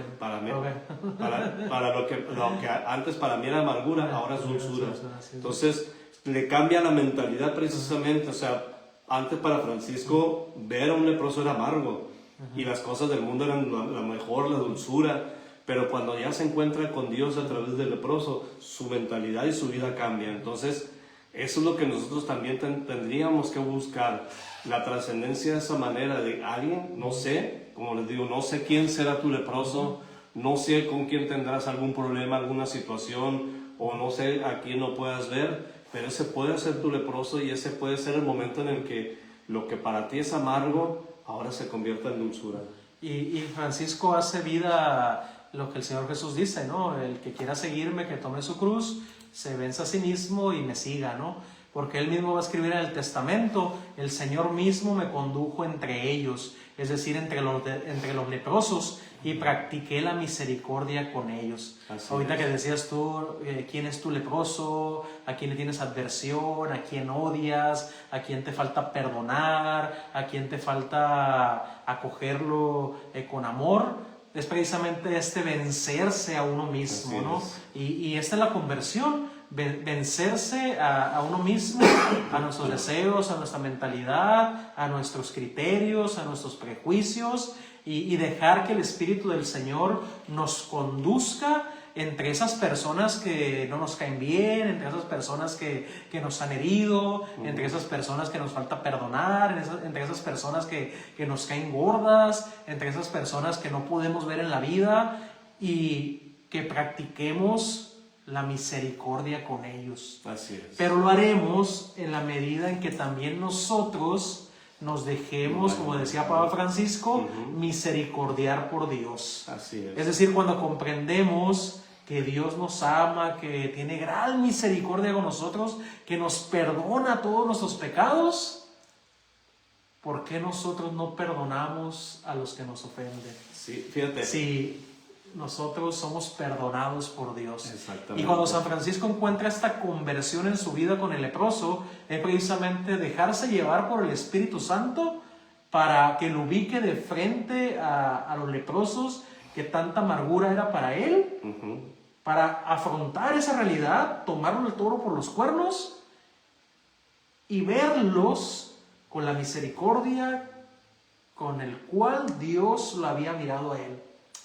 lo que antes para mí era amargura, ahora es dulzura. Entonces le cambia la mentalidad precisamente. O sea, antes para Francisco ver a un leproso era amargo, y las cosas del mundo eran la mejor, la dulzura. Pero cuando ya se encuentra con Dios a través del leproso, su mentalidad y su vida cambia. Entonces, eso es lo que nosotros también tendríamos que buscar, la trascendencia de esa manera de alguien, no sé, como les digo, no sé quién será tu leproso, no sé con quién tendrás algún problema, alguna situación, o no sé a quién no puedas ver, pero ese puede ser tu leproso, y ese puede ser el momento en el que lo que para ti es amargo, ahora se convierta en dulzura. Y Francisco hace vida lo que el Señor Jesús dice, ¿no? El que quiera seguirme, que tome su cruz, se venza a sí mismo y me siga, ¿no? Porque él mismo va a escribir en el testamento: el Señor mismo me condujo entre ellos, es decir, entre los leprosos, y practiqué la misericordia con ellos. Ahorita que decías tú, ¿quién es tu leproso? ¿A quién le tienes adversión? ¿A quién odias? ¿A quién te falta perdonar? ¿A quién te falta acogerlo con amor? Es precisamente vencerse a uno mismo, ¿no? Y esta es la conversión, vencerse a uno mismo, a nuestros deseos, a nuestra mentalidad, a nuestros criterios, a nuestros prejuicios, y dejar que el Espíritu del Señor nos conduzca entre esas personas que no nos caen bien, entre esas personas que nos han herido, entre esas personas que nos falta perdonar, entre esas personas que nos caen gordas, entre esas personas que no podemos ver en la vida, y que practiquemos la misericordia con ellos. Así es. Pero lo haremos en la medida en que también nosotros nos dejemos, como decía Papa Francisco, misericordiar por Dios. Así es. Es decir, cuando comprendemos que Dios nos ama, que tiene gran misericordia con nosotros, que nos perdona todos nuestros pecados, ¿por qué nosotros no perdonamos a los que nos ofenden? Sí, fíjate. Sí, nosotros somos perdonados por Dios. Exactamente. Y cuando San Francisco encuentra esta conversión en su vida con el leproso, es precisamente dejarse llevar por el Espíritu Santo para que lo ubique de frente a los leprosos, que tanta amargura era para él, para afrontar esa realidad, tomarlo el toro por los cuernos y verlos con la misericordia con el cual Dios lo había mirado a él.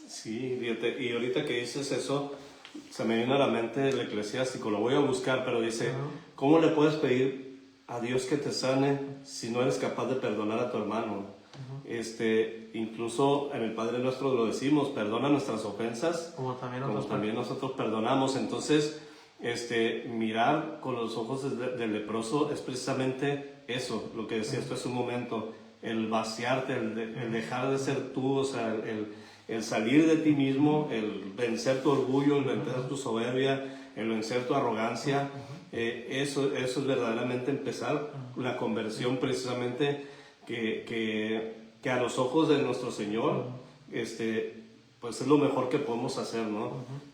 Sí, fíjate, y ahorita que dices eso, se me viene a la mente el Eclesiástico, lo voy a buscar, pero dice, ¿cómo le puedes pedir a Dios que te sane si no eres capaz de perdonar a tu hermano? Incluso en el Padre Nuestro lo decimos, perdona nuestras ofensas, como también nosotros perdonamos. Entonces, mirar con los ojos del leproso es precisamente eso, lo que decía esto hace un momento, el vaciarte, el dejar de ser tú, o sea, el salir de ti mismo, el vencer tu orgullo, el vencer tu soberbia, el vencer tu arrogancia. Eso es verdaderamente empezar la conversión, precisamente que a los ojos de nuestro Señor, pues es lo mejor que podemos hacer, ¿no?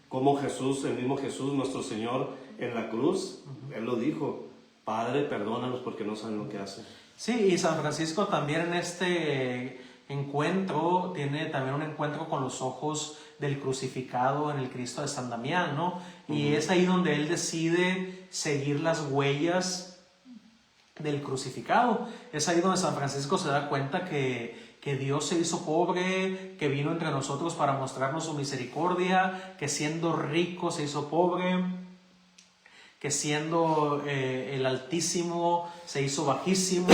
Como Jesús, el mismo Jesús, nuestro Señor, en la cruz, Él lo dijo: Padre, perdónalos porque no saben lo que hacen. Sí, y San Francisco también en este encuentro tiene también un encuentro con los ojos del crucificado en el Cristo de San Damián, ¿no? Y es ahí donde él decide seguir las huellas del crucificado. Es ahí donde San Francisco se da cuenta que Dios se hizo pobre, que vino entre nosotros para mostrarnos su misericordia, que siendo rico se hizo pobre, que siendo el Altísimo se hizo bajísimo,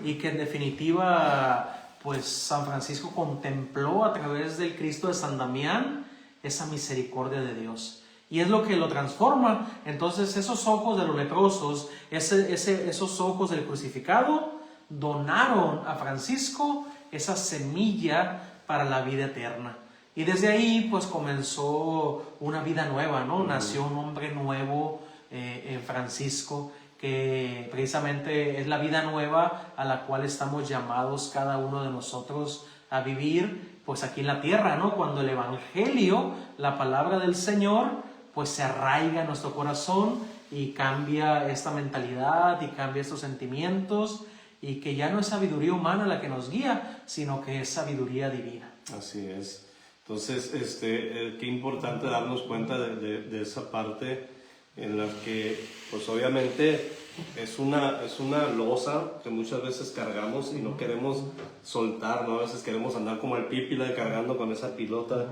y que en definitiva pues San Francisco contempló a través del Cristo de San Damián esa misericordia de Dios. Y es lo que lo transforma. Entonces esos ojos de los leprosos, esos ojos del crucificado, donaron a Francisco esa semilla para la vida eterna. Y desde ahí pues comenzó una vida nueva, ¿no? Nació un hombre nuevo en Francisco, que precisamente es la vida nueva a la cual estamos llamados cada uno de nosotros a vivir pues aquí en la tierra, ¿no? Cuando el Evangelio, la palabra del Señor, pues se arraiga en nuestro corazón y cambia esta mentalidad y cambia estos sentimientos, y que ya no es sabiduría humana la que nos guía, sino que es sabiduría divina. Así es. Entonces, qué importante darnos cuenta de esa parte en la que, pues obviamente, es una losa que muchas veces cargamos y no queremos soltar, ¿no? A veces queremos andar como el pípila cargando con esa pilota,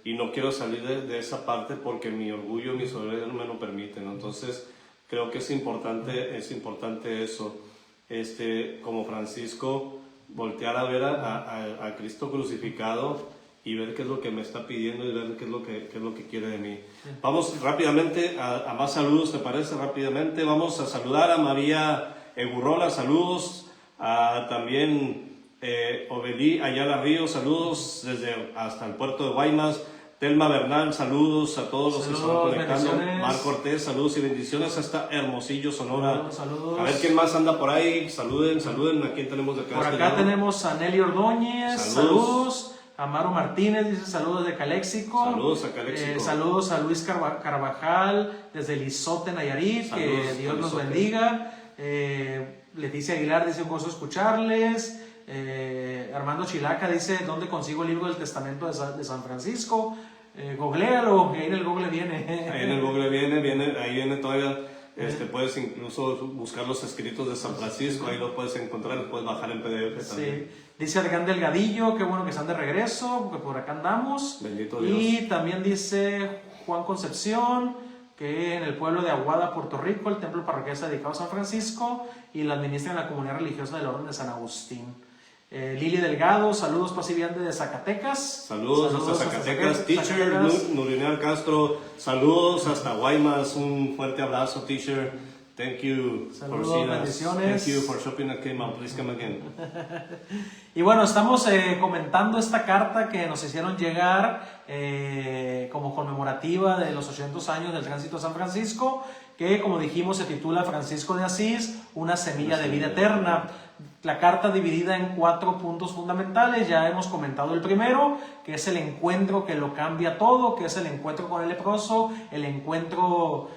y no quiero salir de esa parte porque mi orgullo, mi soberbia no me lo permiten, ¿no? Entonces, creo que es importante eso. Como Francisco, voltear a ver a Cristo crucificado y ver qué es lo que me está pidiendo y ver qué es lo que quiere de mí. Vamos rápidamente a más saludos, ¿te parece? Rápidamente vamos a saludar a María Egurrola, saludos. También Obelí Ayala Ríos, saludos hasta el puerto de Guaymas. Telma Bernal, saludos a todos los que se van conectando. Mar Cortés, saludos y bendiciones hasta Hermosillo, Sonora. Saludos. A ver quién más anda por ahí. Saluden. ¿A quién tenemos de acá? Por acá tenemos a Nelly Ordóñez, saludos. Amaro Martínez dice saludos de Caléxico. Saludos a Caléxico. Saludos a Luis Carvajal desde Lizote, Nayarit. Saludos, que Dios nos bendiga. Leticia Aguilar dice un gozo escucharles. Armando Chilaca dice ¿dónde consigo el libro del testamento de San Francisco? Googlealo, ahí en el Google viene. Ahí en el Google ahí viene todavía. Puedes incluso buscar los escritos de San Francisco, ahí lo puedes encontrar, lo puedes bajar en PDF también. Sí. Dice Adrián Delgadillo, qué bueno que están de regreso, porque por acá andamos. Bendito Dios. Y también dice Juan Concepción, que en el pueblo de Aguada, Puerto Rico, el templo parroquial está dedicado a San Francisco y la administra en la comunidad religiosa del Orden de San Agustín. Lili Delgado, saludos paz y bien desde Zacatecas. Saludos hasta Zacatecas. Teacher Nurinal Castro, saludos hasta Guaymas, un fuerte abrazo, teacher. Thank you saludos, for seeing us. bendiciones. Thank you for shopping at Kmart. Please come again. Y bueno, estamos comentando esta carta que nos hicieron llegar como conmemorativa de los 800 años del tránsito a San Francisco, que como dijimos se titula Francisco de Asís, una semilla de vida eterna. La carta dividida en 4 puntos fundamentales. Ya hemos comentado el primero, que es el encuentro que lo cambia todo, que es el encuentro con el leproso, el encuentro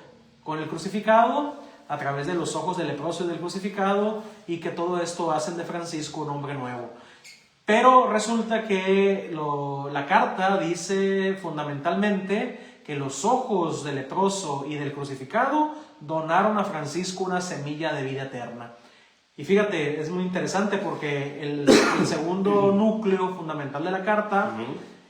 con el crucificado a través de los ojos del leproso y del crucificado, y que todo esto hace de Francisco un hombre nuevo. Pero resulta que la carta dice fundamentalmente que los ojos del leproso y del crucificado donaron a Francisco una semilla de vida eterna. Y fíjate, es muy interesante porque el segundo núcleo fundamental de la carta,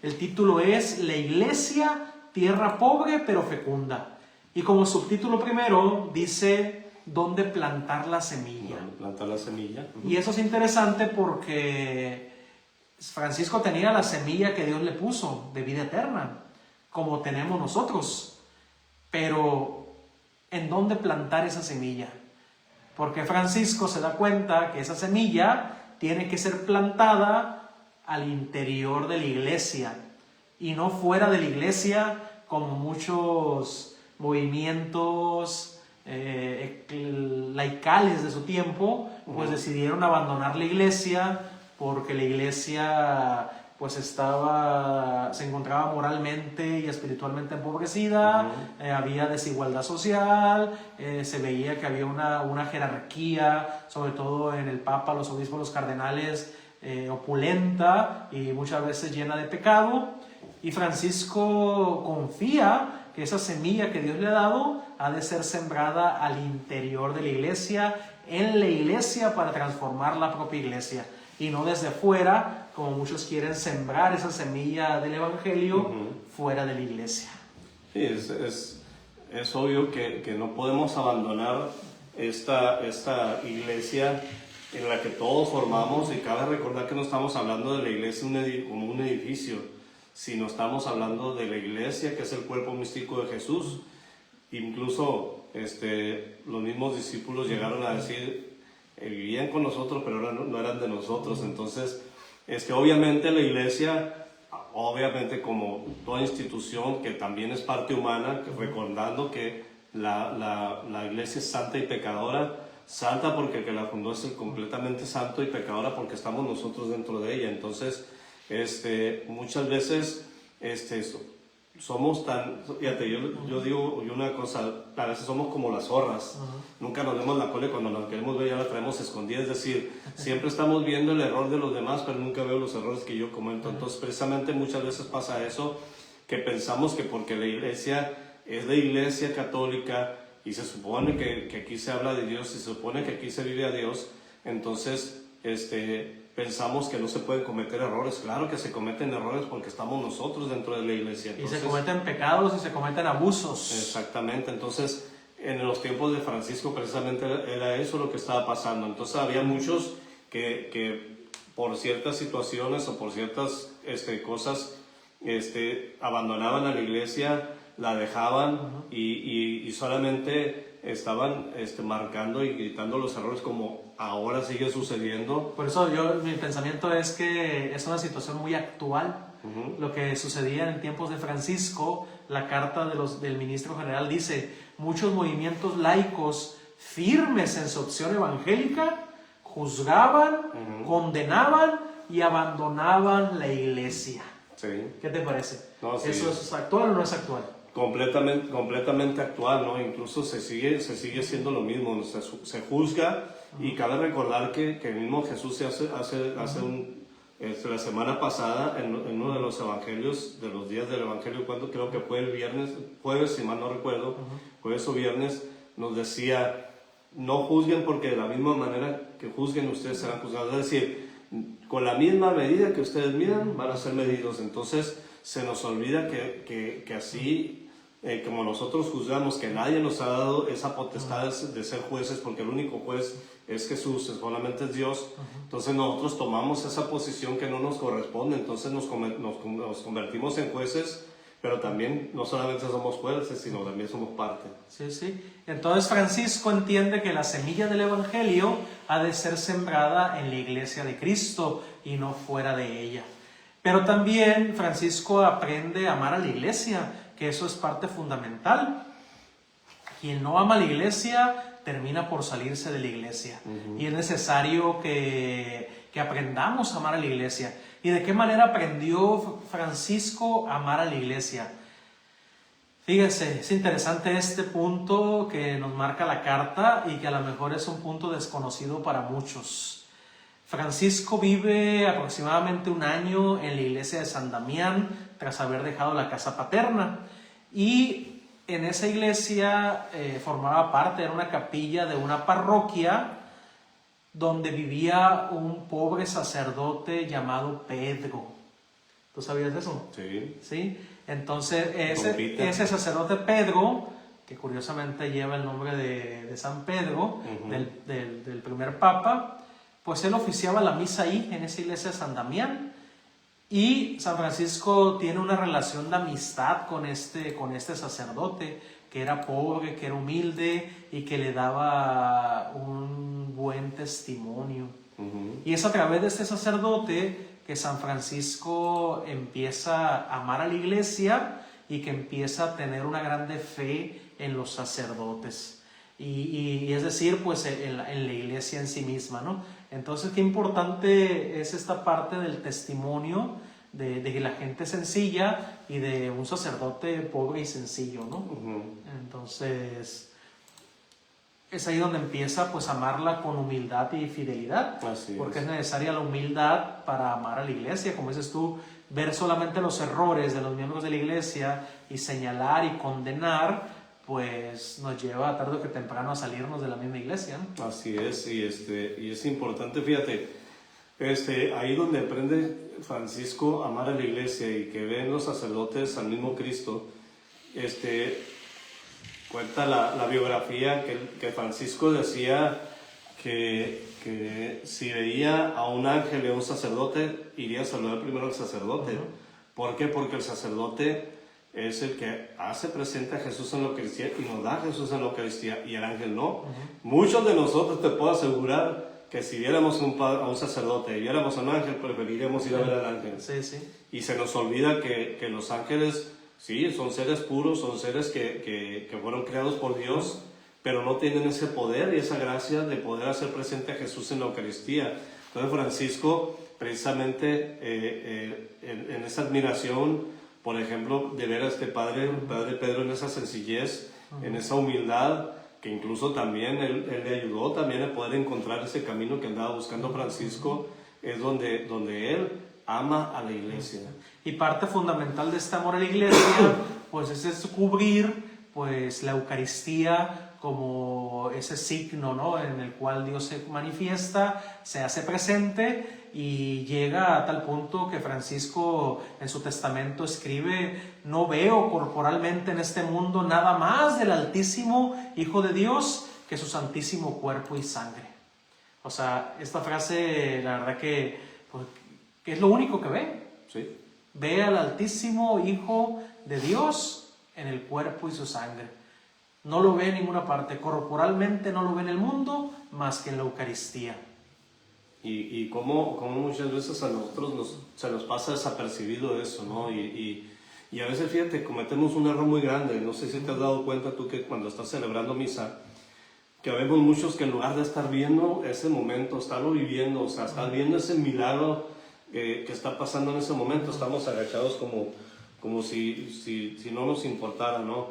el título es La Iglesia, tierra pobre pero fecunda. Y como subtítulo primero dice dónde plantar la semilla. ¿Dónde plantar la semilla? Y eso es interesante porque Francisco tenía la semilla que Dios le puso de vida eterna, como tenemos nosotros. Pero, ¿en dónde plantar esa semilla? Porque Francisco se da cuenta que esa semilla tiene que ser plantada al interior de la iglesia y no fuera de la iglesia, como muchos movimientos laicales de su tiempo pues decidieron abandonar la iglesia porque la iglesia pues se encontraba moralmente y espiritualmente empobrecida, había desigualdad social, se veía que había una jerarquía, sobre todo en el Papa, los obispos, los cardenales, opulenta y muchas veces llena de pecado. Y Francisco confía que esa semilla que Dios le ha dado ha de ser sembrada al interior de la iglesia, en la iglesia, para transformar la propia iglesia, y no desde fuera, como muchos quieren sembrar esa semilla del evangelio fuera de la iglesia. Sí, es obvio que no podemos abandonar esta iglesia en la que todos formamos, y cabe recordar que no estamos hablando de la iglesia como un edificio, sino estamos hablando de la iglesia, que es el cuerpo místico de Jesús. Incluso los mismos discípulos llegaron a decir, vivían con nosotros, pero no eran de nosotros. Entonces, obviamente la iglesia, obviamente como toda institución que también es parte humana, recordando que la iglesia es santa y pecadora, santa porque el que la fundó es el completamente santo, y pecadora porque estamos nosotros dentro de ella. Entonces, muchas veces somos tan, fíjate, yo digo una cosa, a veces somos como las zorras, nunca nos vemos la cola, y cuando la queremos ver ya la traemos escondida, es decir, siempre estamos viendo el error de los demás, pero nunca veo los errores que yo cometo. Entonces, precisamente muchas veces pasa eso, que pensamos que porque la iglesia es la iglesia católica, y se supone que aquí se habla de Dios, y se supone que aquí se vive a Dios, entonces, pensamos que no se pueden cometer errores. Claro que se cometen errores porque estamos nosotros dentro de la iglesia. Entonces, y se cometen pecados y se cometen abusos. Exactamente. Entonces, en los tiempos de Francisco precisamente era eso lo que estaba pasando. Entonces había muchos que por ciertas situaciones o por ciertas cosas abandonaban a la iglesia, la dejaban y solamente estaban marcando y gritando los errores, como ahora sigue sucediendo. Por eso mi pensamiento es que es una situación muy actual. Lo que sucedía en tiempos de Francisco, la carta del ministro general dice, muchos movimientos laicos firmes en su opción evangélica juzgaban, condenaban y abandonaban la iglesia. Sí. ¿Qué te parece? No, sí. ¿Eso es actual o no es actual? Completamente actual, ¿no? Incluso se sigue siendo lo mismo, se juzga, y cabe recordar que el mismo Jesús la semana pasada, en uno de los evangelios, de los días del evangelio, cuando creo que fue el jueves, si mal no recuerdo, jueves o viernes, nos decía, no juzguen porque de la misma manera que juzguen ustedes serán juzgados. Es decir, con la misma medida que ustedes midan, van a ser medidos. Entonces, se nos olvida que así, como nosotros juzgamos, que nadie nos ha dado esa potestad de ser jueces, porque el único juez es Jesús, solamente es Dios. Entonces nosotros tomamos esa posición que no nos corresponde, entonces nos convertimos en jueces, pero también no solamente somos jueces, sino también somos parte. Sí, sí. Entonces Francisco entiende que la semilla del evangelio ha de ser sembrada en la iglesia de Cristo y no fuera de ella. Pero también Francisco aprende a amar a la iglesia, que eso es parte fundamental. Quien no ama a la iglesia termina por salirse de la iglesia. Y es necesario que aprendamos a amar a la iglesia. ¿Y de qué manera aprendió Francisco a amar a la iglesia? Fíjense, es interesante este punto que nos marca la carta y que a lo mejor es un punto desconocido para muchos. Francisco vive aproximadamente un año en la iglesia de San Damián tras haber dejado la casa paterna, y en esa iglesia formaba parte, era una capilla de una parroquia donde vivía un pobre sacerdote llamado Pedro. ¿Tú sabías de eso? Sí. ¿Sí? Entonces ese sacerdote Pedro que curiosamente lleva el nombre de San Pedro, Ujú. del primer papa, pues él oficiaba la misa ahí, en esa iglesia de San Damián, y San Francisco tiene una relación de amistad con este sacerdote, que era pobre, que era humilde y que le daba un buen testimonio. Ujú. Y es a través de este sacerdote que San Francisco empieza a amar a la iglesia y que empieza a tener una grande fe en los sacerdotes. Y es decir, pues en la iglesia en sí misma, ¿no? Entonces, qué importante es esta parte del testimonio de la gente sencilla y de un sacerdote pobre y sencillo, ¿no? Ujú. Entonces, es ahí donde empieza pues a amarla con humildad y fidelidad, Así porque es. es necesaria la humildad para amar a la iglesia, como dices tú, ver solamente los errores de los miembros de la iglesia y señalar y condenar, pues nos lleva tarde o que temprano a salirnos de la misma iglesia, ¿no? Así es, y es importante, fíjate, ahí donde aprende Francisco a amar a la iglesia y que ven los sacerdotes al mismo Cristo, cuenta la biografía que Francisco decía que si veía a un ángel y a un sacerdote, iría a saludar primero al sacerdote. ¿Por qué? Porque el sacerdote es el que hace presente a Jesús en la Eucaristía y nos da a Jesús en la Eucaristía, y el ángel no. Muchos de nosotros, te puedo asegurar, que si viéramos a un sacerdote y viéramos a un ángel, preferiríamos ir a ver al ángel. Sí, sí. Y se nos olvida que los ángeles, sí, son seres puros, son seres que fueron creados por Dios, pero no tienen ese poder y esa gracia de poder hacer presente a Jesús en la Eucaristía. Entonces Francisco, precisamente en esa admiración, por ejemplo, de ver a este Padre Pedro en esa sencillez, en esa humildad, que incluso también él le ayudó también a poder encontrar ese camino que andaba buscando Francisco, es donde él ama a la iglesia. Y parte fundamental de este amor a la iglesia, pues es descubrir pues la Eucaristía como ese signo, ¿no? En el cual Dios se manifiesta, se hace presente y llega a tal punto que Francisco en su testamento escribe: no veo corporalmente en este mundo nada más del Altísimo Hijo de Dios que su santísimo cuerpo y sangre. O sea, esta frase, la verdad que es lo único que ve. ¿Sí? Ve al Altísimo Hijo de Dios en el cuerpo y su sangre. No lo ve en ninguna parte. Corporalmente no lo ve en el mundo más que en la Eucaristía. Y cómo muchas veces a nosotros se nos pasa desapercibido eso, ¿no? Y a veces, fíjate, cometemos un error muy grande. No sé si te has dado cuenta tú que cuando estás celebrando misa, que vemos muchos que en lugar de estar viendo ese momento, estarlo viviendo, o sea, estar viendo ese milagro que está pasando en ese momento, estamos agachados como si no nos importara, ¿no?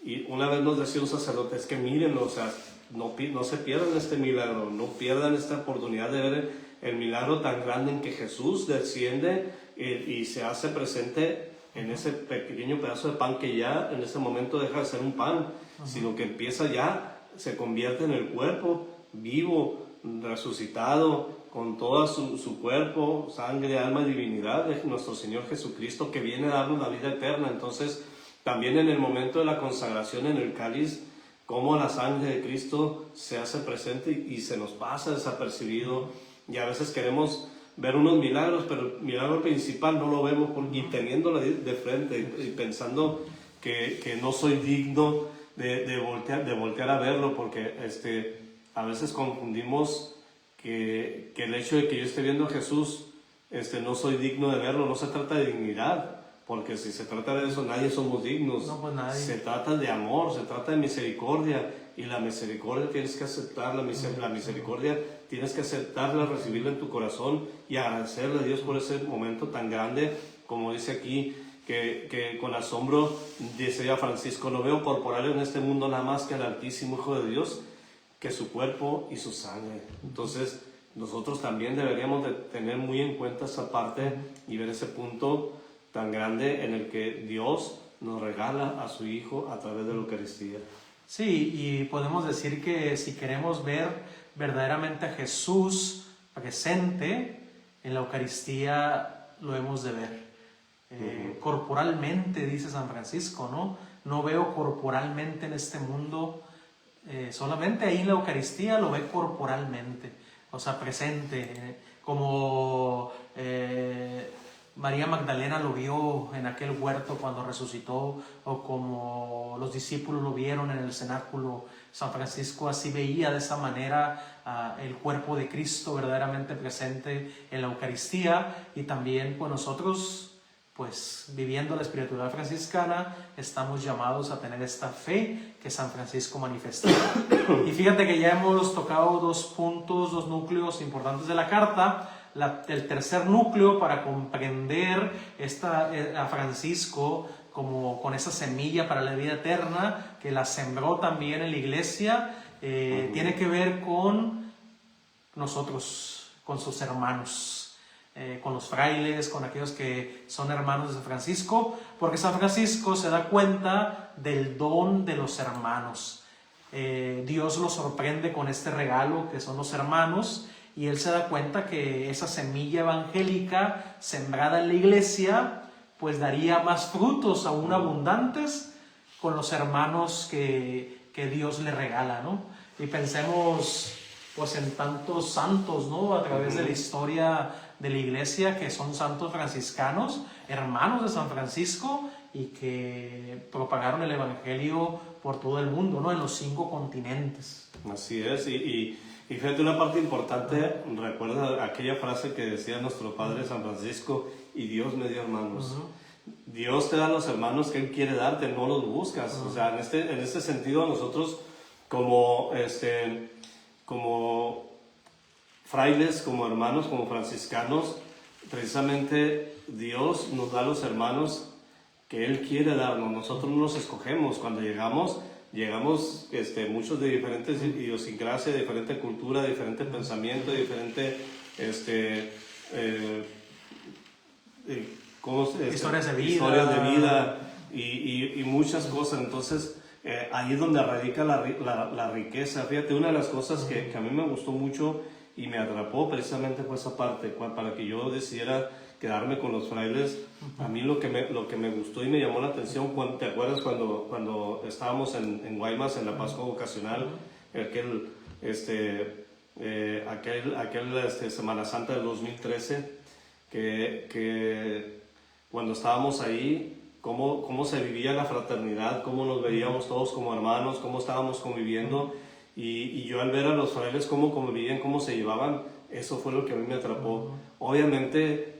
Y una vez nos decía un sacerdote, es que mírenlo, o sea, no se pierdan este milagro, no pierdan esta oportunidad de ver el milagro tan grande en que Jesús desciende y se hace presente en ese pequeño pedazo de pan que ya en ese momento deja de ser un pan, sino que empieza ya, se convierte en el cuerpo vivo, resucitado, con todo su cuerpo, sangre, alma y divinidad de nuestro Señor Jesucristo, que viene a darnos la vida eterna. Entonces, también en el momento de la consagración en el cáliz, cómo la sangre de Cristo se hace presente y se nos pasa desapercibido, y a veces queremos ver unos milagros, pero el milagro principal no lo vemos, y teniéndolo de frente y pensando que no soy digno de voltear a verlo, porque a veces confundimos que el hecho de que yo esté viendo a Jesús, no soy digno de verlo. No se trata de dignidad, porque si se trata de eso, nadie somos dignos. No, pues nadie. Se trata de amor, se trata de misericordia, y la misericordia tienes que aceptarla, la misericordia tienes que aceptarla, recibirla en tu corazón y agradecerle a Dios por ese momento tan grande, como dice aquí, que con asombro decía Francisco: no veo corporal en este mundo nada más que al Altísimo Hijo de Dios, que su cuerpo y su sangre. Entonces nosotros también deberíamos de tener muy en cuenta esa parte y ver ese punto tan grande en el que Dios nos regala a su Hijo a través de la Eucaristía. Sí, y podemos decir que si queremos ver verdaderamente a Jesús presente en la Eucaristía, lo hemos de ver. Corporalmente, dice San Francisco, ¿no? no veo corporalmente en este mundo, solamente ahí en la Eucaristía lo ve corporalmente, o sea, presente, como María Magdalena lo vio en aquel huerto cuando resucitó, o como los discípulos lo vieron en el cenáculo. San Francisco así veía de esa manera el cuerpo de Cristo verdaderamente presente en la Eucaristía, y también pues nosotros, pues viviendo la espiritualidad franciscana, estamos llamados a tener esta fe que San Francisco manifestó. Y fíjate que ya hemos tocado dos puntos, dos núcleos importantes de la carta. El tercer núcleo para comprender a Francisco como con esa semilla para la vida eterna, que la sembró también en la iglesia, tiene que ver con nosotros, con sus hermanos, con los frailes, con aquellos que son hermanos de San Francisco, porque San Francisco se da cuenta del don de los hermanos. Dios lo sorprende con este regalo que son los hermanos, y él se da cuenta que esa semilla evangélica sembrada en la iglesia pues daría más frutos aún abundantes con los hermanos que Dios le regala, ¿no? Y pensemos pues en tantos santos, ¿no? A través de la historia de la iglesia, que son santos franciscanos, hermanos de San Francisco, y que propagaron el evangelio por todo el mundo, ¿no? En los 5 continentes. Así es, y fíjate, una parte importante, recuerda aquella frase que decía nuestro padre San Francisco: y Dios me dio hermanos. Dios te da los hermanos que Él quiere darte, no los buscas. O sea, en este sentido, nosotros como frailes, como hermanos, como franciscanos, precisamente Dios nos da los hermanos que Él quiere darnos. Nosotros no los escogemos. Cuando llegamos muchos de diferentes idiosincrasia, diferente cultura, diferente pensamiento, diferente historias de vida y muchas cosas. Entonces ahí es donde radica la riqueza. Fíjate, una de las cosas que a mí me gustó mucho y me atrapó precisamente fue esa parte, para que yo decidiera quedarme con los frailes. A mí lo que me gustó y me llamó la atención, ¿te acuerdas cuando estábamos en Guaymas en la Pascua Vocacional, aquel Semana Santa del 2013, que cuando estábamos ahí, cómo se vivía la fraternidad, cómo nos veíamos todos como hermanos, cómo estábamos conviviendo, y yo al ver a los frailes cómo convivían, cómo se llevaban, eso fue lo que a mí me atrapó. Obviamente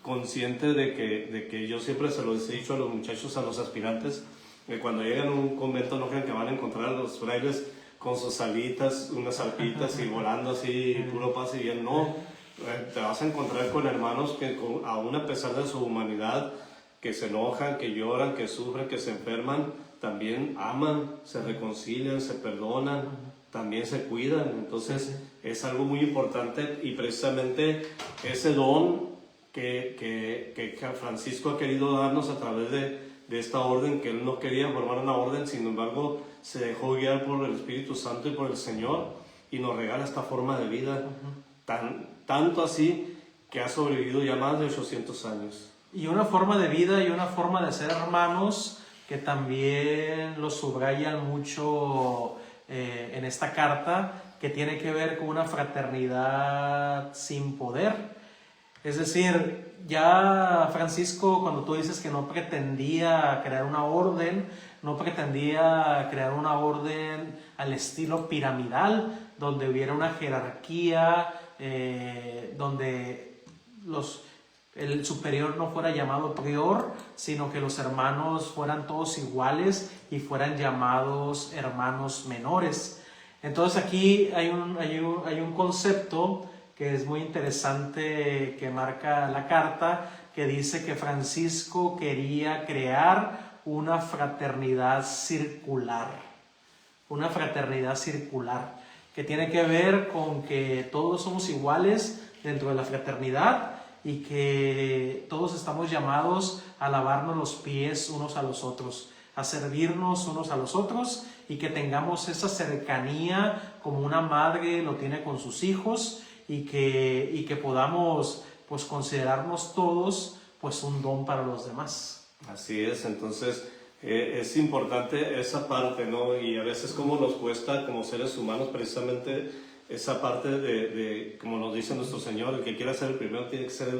consciente de que yo siempre se lo he dicho a los muchachos, a los aspirantes, que cuando llegan a un convento no crean que van a encontrar a los frailes con sus alitas, unas alpitas y volando así, puro paz y bien. No, te vas a encontrar con hermanos que aún a pesar de su humanidad, que se enojan, que lloran, que sufren, que se enferman, también aman, se reconcilian, se perdonan, también se cuidan. Entonces es algo muy importante, y precisamente ese don que Francisco ha querido darnos a través de esta orden, que él no quería formar una orden, sin embargo se dejó guiar por el Espíritu Santo y por el Señor, y nos regala esta forma de vida, tanto así que ha sobrevivido ya más de 800 años. Y una forma de vida y una forma de ser hermanos que también lo subrayan mucho en esta carta, que tiene que ver con una fraternidad sin poder. Es decir, ya Francisco, cuando tú dices que no pretendía crear una orden, no pretendía crear una orden al estilo piramidal, donde hubiera una jerarquía, donde el superior no fuera llamado prior, sino que los hermanos fueran todos iguales y fueran llamados hermanos menores. Entonces aquí hay un concepto que es muy interesante, que marca la carta, que dice que Francisco quería crear una fraternidad circular, que tiene que ver con que todos somos iguales dentro de la fraternidad, y que todos estamos llamados a lavarnos los pies unos a los otros, a servirnos unos a los otros, y que tengamos esa cercanía como una madre lo tiene con sus hijos, y que podamos considerarnos todos un don para los demás. Así es. Entonces es importante esa parte, ¿no? Y a veces como nos cuesta como seres humanos precisamente esa parte de como nos dice nuestro Señor, el que quiera ser el primero tiene que ser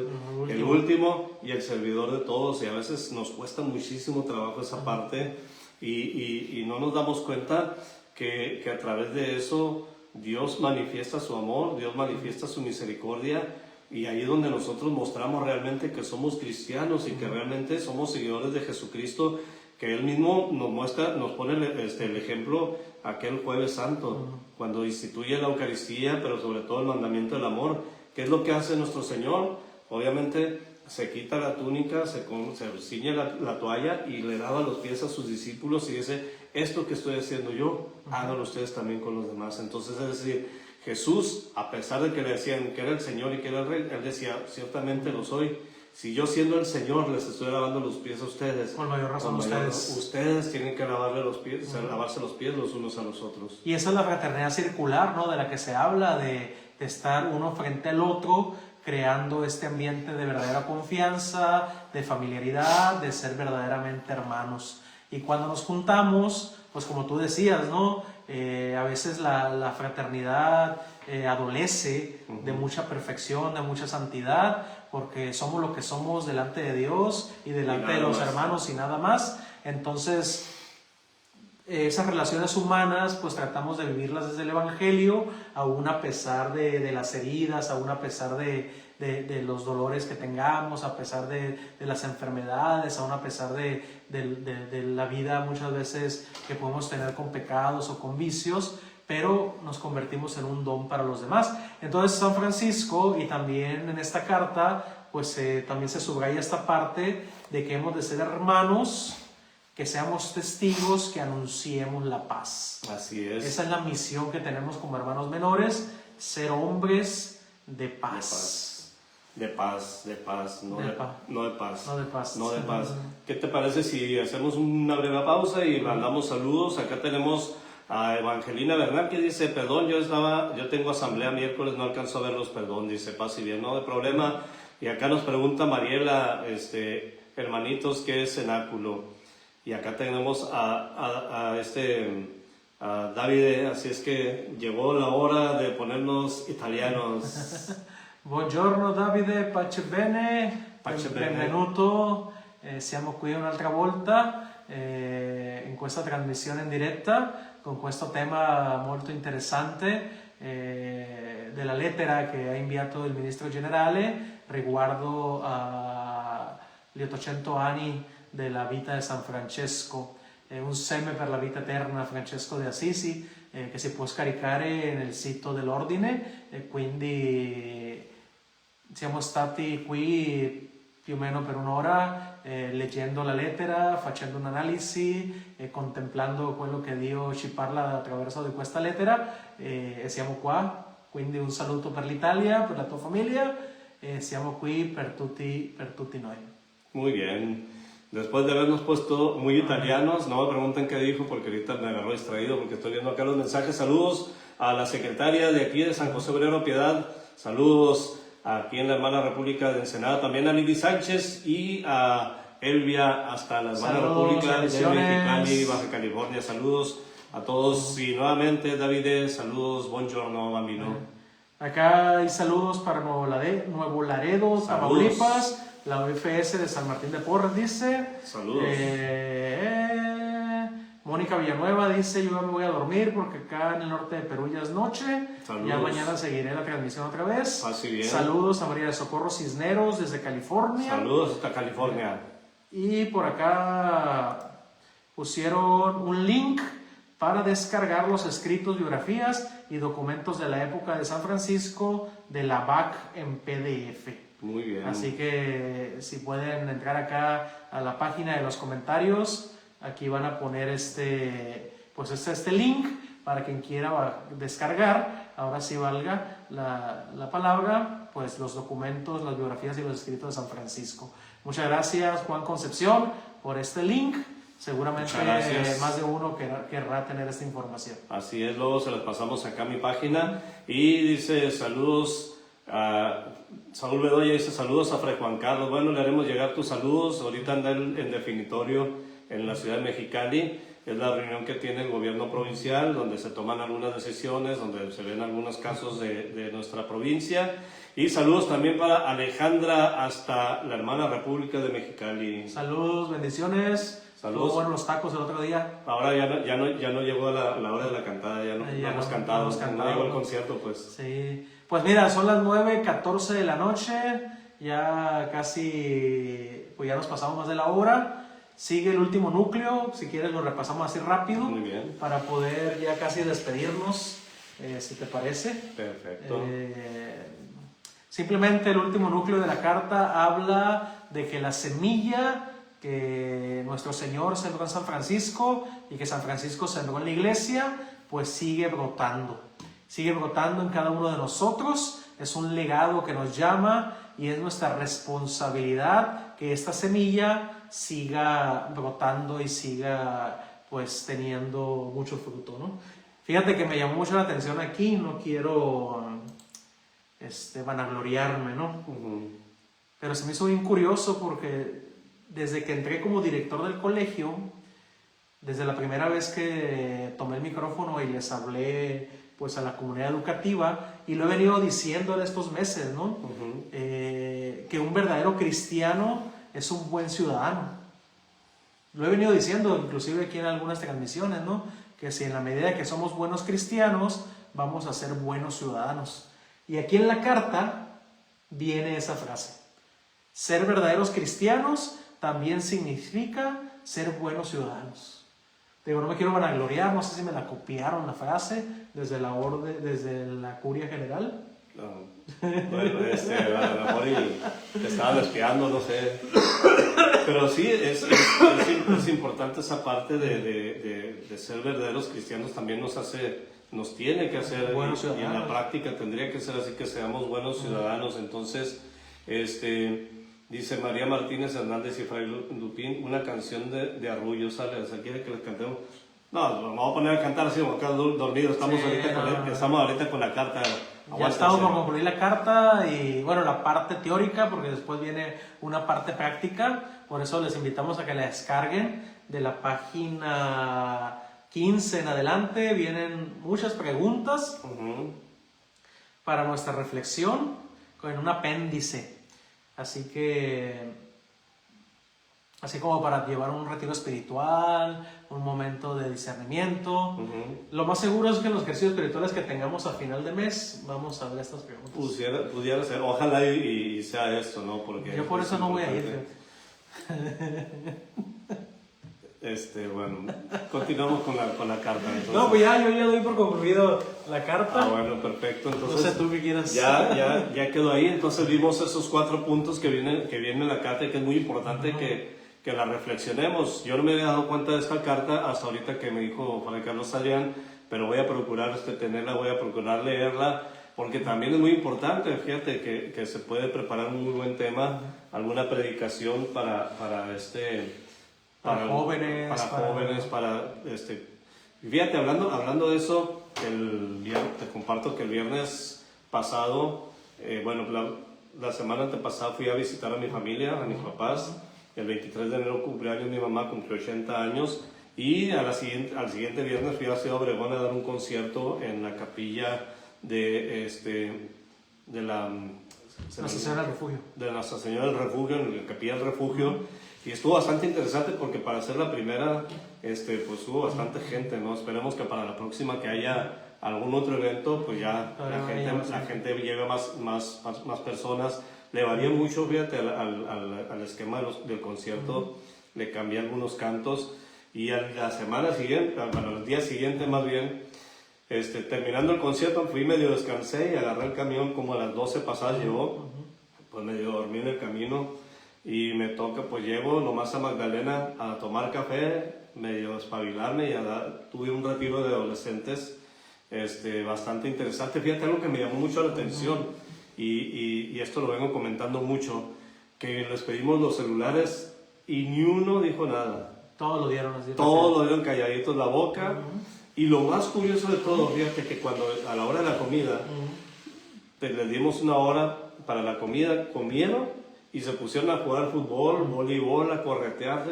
el último y el servidor de todos, y a veces nos cuesta muchísimo trabajo esa parte y no nos damos cuenta que a través de eso Dios manifiesta su amor, Dios manifiesta su misericordia, y ahí es donde nosotros mostramos realmente que somos cristianos y que realmente somos seguidores de Jesucristo, que Él mismo nos muestra, nos pone el ejemplo aquel Jueves Santo, cuando instituye la Eucaristía, pero sobre todo el mandamiento del amor. ¿Qué es lo que hace nuestro Señor? Obviamente se quita la túnica, se ciñe la toalla y le lava los pies a sus discípulos y dice, esto que estoy haciendo yo, háganlo ustedes también con los demás. Entonces, es decir, Jesús, a pesar de que le decían que era el Señor y que era el Rey, Él decía, ciertamente lo soy. Si yo siendo el Señor les estoy lavando los pies a ustedes, Con mayor razón ustedes tienen que lavarle los pies, lavarse los pies los unos a los otros. Y esa es la fraternidad circular, ¿no? De la que se habla, de estar uno frente al otro, creando este ambiente de verdadera confianza, de familiaridad, de ser verdaderamente hermanos. Y cuando nos juntamos, pues como tú decías, ¿no? A veces la fraternidad adolece de mucha perfección, de mucha santidad, porque somos lo que somos delante de Dios y delante de los hermanos y nada más. Entonces, esas relaciones humanas, pues tratamos de vivirlas desde el Evangelio, aún a pesar de las heridas, aún a pesar de los dolores que tengamos, a pesar de las enfermedades, aún a pesar de la vida muchas veces que podemos tener con pecados o con vicios, pero nos convertimos en un don para los demás. Entonces San Francisco, y también en esta carta, pues también se subraya esta parte de que hemos de ser hermanos, que seamos testigos, que anunciemos la paz. Así es. Esa es la misión que tenemos como hermanos menores, ser hombres de paz. De paz, no de paz. No de paz. ¿Qué te parece si hacemos una breve pausa y mandamos saludos? Acá tenemos a Evangelina Bernal que dice, perdón, yo tengo asamblea miércoles, no alcanzo a verlos, perdón, dice, paz y bien, no de problema. Y acá nos pregunta Mariela, hermanitos, ¿qué es cenáculo? Y acá tenemos a Davide, así es que llegó la hora de ponernos italianos. Buongiorno Davide, pace bene, benvenuto, siamo qui un'altra volta in questa trasmissione in diretta con questo tema molto interessante della lettera che ha inviato il Ministro Generale riguardo agli 800 anni della vita di San Francesco, un seme per la vita eterna Francesco de Assisi che si può scaricare nel sito dell'ordine, e quindi siamo stati qui più o meno per un'ora leggendo la lettera, facendo un'analisi e contemplando quello che Dio ci parla attraverso di questa lettera, e siamo qua, quindi un saluto per l'Italia, per la tua famiglia, e siamo qui per tutti noi. Muy bien. Después de habernos puesto muy italianos, no me pregunten qué dijo porque ahorita me agarró distraído porque estoy viendo acá los mensajes. Saludos a la secretaria de aquí de San José Obrero Piedad, saludos aquí en la hermana República de Ensenada, también a Lili Sánchez y a Elvia hasta la hermana República de Mexicali, Baja California. Saludos a todos y nuevamente David, saludos, buongiorno bambino. Acá hay saludos para Nuevo Laredo, Tamaulipas, la UFS de San Martín de Porres dice. Saludos. Mónica Villanueva dice, yo me voy a dormir porque acá en el norte de Perú ya es noche. Saludos. Ya mañana seguiré la transmisión otra vez. Así bien. Saludos a María de Socorro Cisneros desde California. Saludos hasta California. Y por acá pusieron un link para descargar los escritos, biografías y documentos de la época de San Francisco de la BAC en PDF. Muy bien. Así que si pueden entrar acá a la página de los comentarios, aquí van a poner este link para quien quiera descargar, ahora sí valga la palabra, pues los documentos, las biografías y los escritos de San Francisco. Muchas gracias Juan Concepción por este link. Seguramente más de uno querrá tener esta información. Así es, luego se las pasamos acá a mi página y dice saludos a Saúl Bedoya, dice saludos a Fray Juan Carlos. Bueno, le haremos llegar tus saludos, ahorita anda en definitorio en la ciudad de Mexicali. Es la reunión que tiene el gobierno provincial, donde se toman algunas decisiones, donde se ven algunos casos de nuestra provincia. Y saludos también para Alejandra hasta la hermana República de Mexicali. Saludos, bendiciones. Saludos. Estuvo bueno los tacos el otro día. Ahora ya no llegó la hora de la cantada, ya no hemos cantado, no llegó el concierto, pues. Sí, pues mira, son las 9:14 de la noche, ya casi, pues ya nos pasamos más de la hora. Sigue el último núcleo, si quieres lo repasamos así rápido. Muy bien. Para poder ya casi despedirnos, si te parece. Perfecto. Simplemente el último núcleo de la carta habla de que la semilla que nuestro Señor sembró en San Francisco y que San Francisco sembró en la iglesia, pues sigue brotando en cada uno de nosotros. Es un legado que nos llama y es nuestra responsabilidad que esta semilla siga brotando y siga pues teniendo mucho fruto, ¿no? Fíjate que me llamó mucho la atención aquí, no quiero vanagloriarme, ¿no? Pero se me hizo bien curioso porque desde que entré como director del colegio, desde la primera vez que tomé el micrófono y les hablé pues a la comunidad educativa, y lo he venido diciendo en estos meses, ¿no? Que un verdadero cristiano es un buen ciudadano. Lo he venido diciendo inclusive aquí en algunas transmisiones, ¿no? Que si en la medida que somos buenos cristianos, vamos a ser buenos ciudadanos. Y aquí en la carta viene esa frase. Ser verdaderos cristianos también significa ser buenos ciudadanos. Digo, no me quiero vanagloriar, no sé si me la copiaron la frase desde la curia general. No. Bueno, a lo mejor te estaban espiando, no sé. Pero sí, es importante esa parte de ser verdaderos cristianos, también nos tiene que hacer, y en la práctica tendría que ser así, que seamos buenos ciudadanos. Entonces, dice María Martínez Hernández y Fray Lupín, una canción de Arrullo, ¿sale? O sea, ¿quiere que les cantemos? No, vamos a poner a cantar así como acá dormidos. Estamos ahorita con la carta. Ya estamos por concluir la carta y bueno, la parte teórica, porque después viene una parte práctica. Por eso les invitamos a que la descarguen de la página 15 en adelante. Vienen muchas preguntas para nuestra reflexión con un apéndice. Así como para llevar un retiro espiritual, un momento de discernimiento. Lo más seguro es que en los ejercicios espirituales que tengamos a final de mes vamos a ver estas preguntas. Pudiera ser, ojalá y sea esto, ¿no? Porque yo por eso no voy a ir. Bueno, continuamos con la carta. Entonces. No, pues yo ya doy por concluido la carta. Bueno, perfecto. Entonces, no sé tú qué quieras. Ya quedó ahí. Entonces vimos esos 4 puntos que vienen en la carta y que es muy importante que la reflexionemos. Yo no me había dado cuenta de esta carta hasta ahorita que me dijo Fray Carlos Adrián, pero voy a procurar tenerla, voy a procurar leerla, porque también es muy importante. Fíjate que se puede preparar un muy buen tema, alguna predicación para jóvenes, Fíjate, hablando de eso, te comparto que el viernes pasado, la semana antepasada fui a visitar a mi familia, a mis papás. El 23 de enero cumpleaños mi mamá, cumplió 80 años, y al siguiente viernes fui a Ciudad Obregón a dar un concierto en la capilla de la Nuestra Señora del Refugio. De Nuestra Señora del Refugio, en la capilla del Refugio. Y estuvo bastante interesante porque para ser la primera, pues hubo bastante gente, ¿no? Esperemos que para la próxima que haya algún otro evento, pues ya la gente lleve más personas. Le varié mucho, fíjate, al esquema del concierto, le cambié algunos cantos, y a la semana siguiente, al día siguiente más bien, terminando el concierto, medio descansé y agarré el camión como a las 12 pasadas llegó, pues medio dormí en el camino. Y me toca, pues llego nomás a Magdalena a tomar café, medio espabilarme, y tuve un retiro de adolescentes bastante interesante. Fíjate, algo que me llamó mucho la atención, y esto lo vengo comentando mucho, que les pedimos los celulares y ni uno dijo nada. Todos lo dieron calladitos la boca. Y lo más curioso de todo, fíjate que cuando a la hora de la comida, les dimos una hora para la comida, comieron y se pusieron a jugar fútbol, voleibol, a corretear.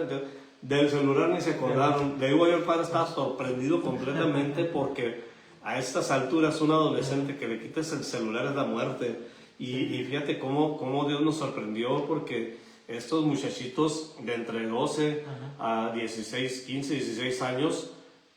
del celular ni se acordaron. Le digo yo, el padre estaba sorprendido completamente porque a estas alturas un adolescente que le quites el celular es la muerte. Y fíjate cómo Dios nos sorprendió, porque estos muchachitos de entre 12 a 16, 15, 16 años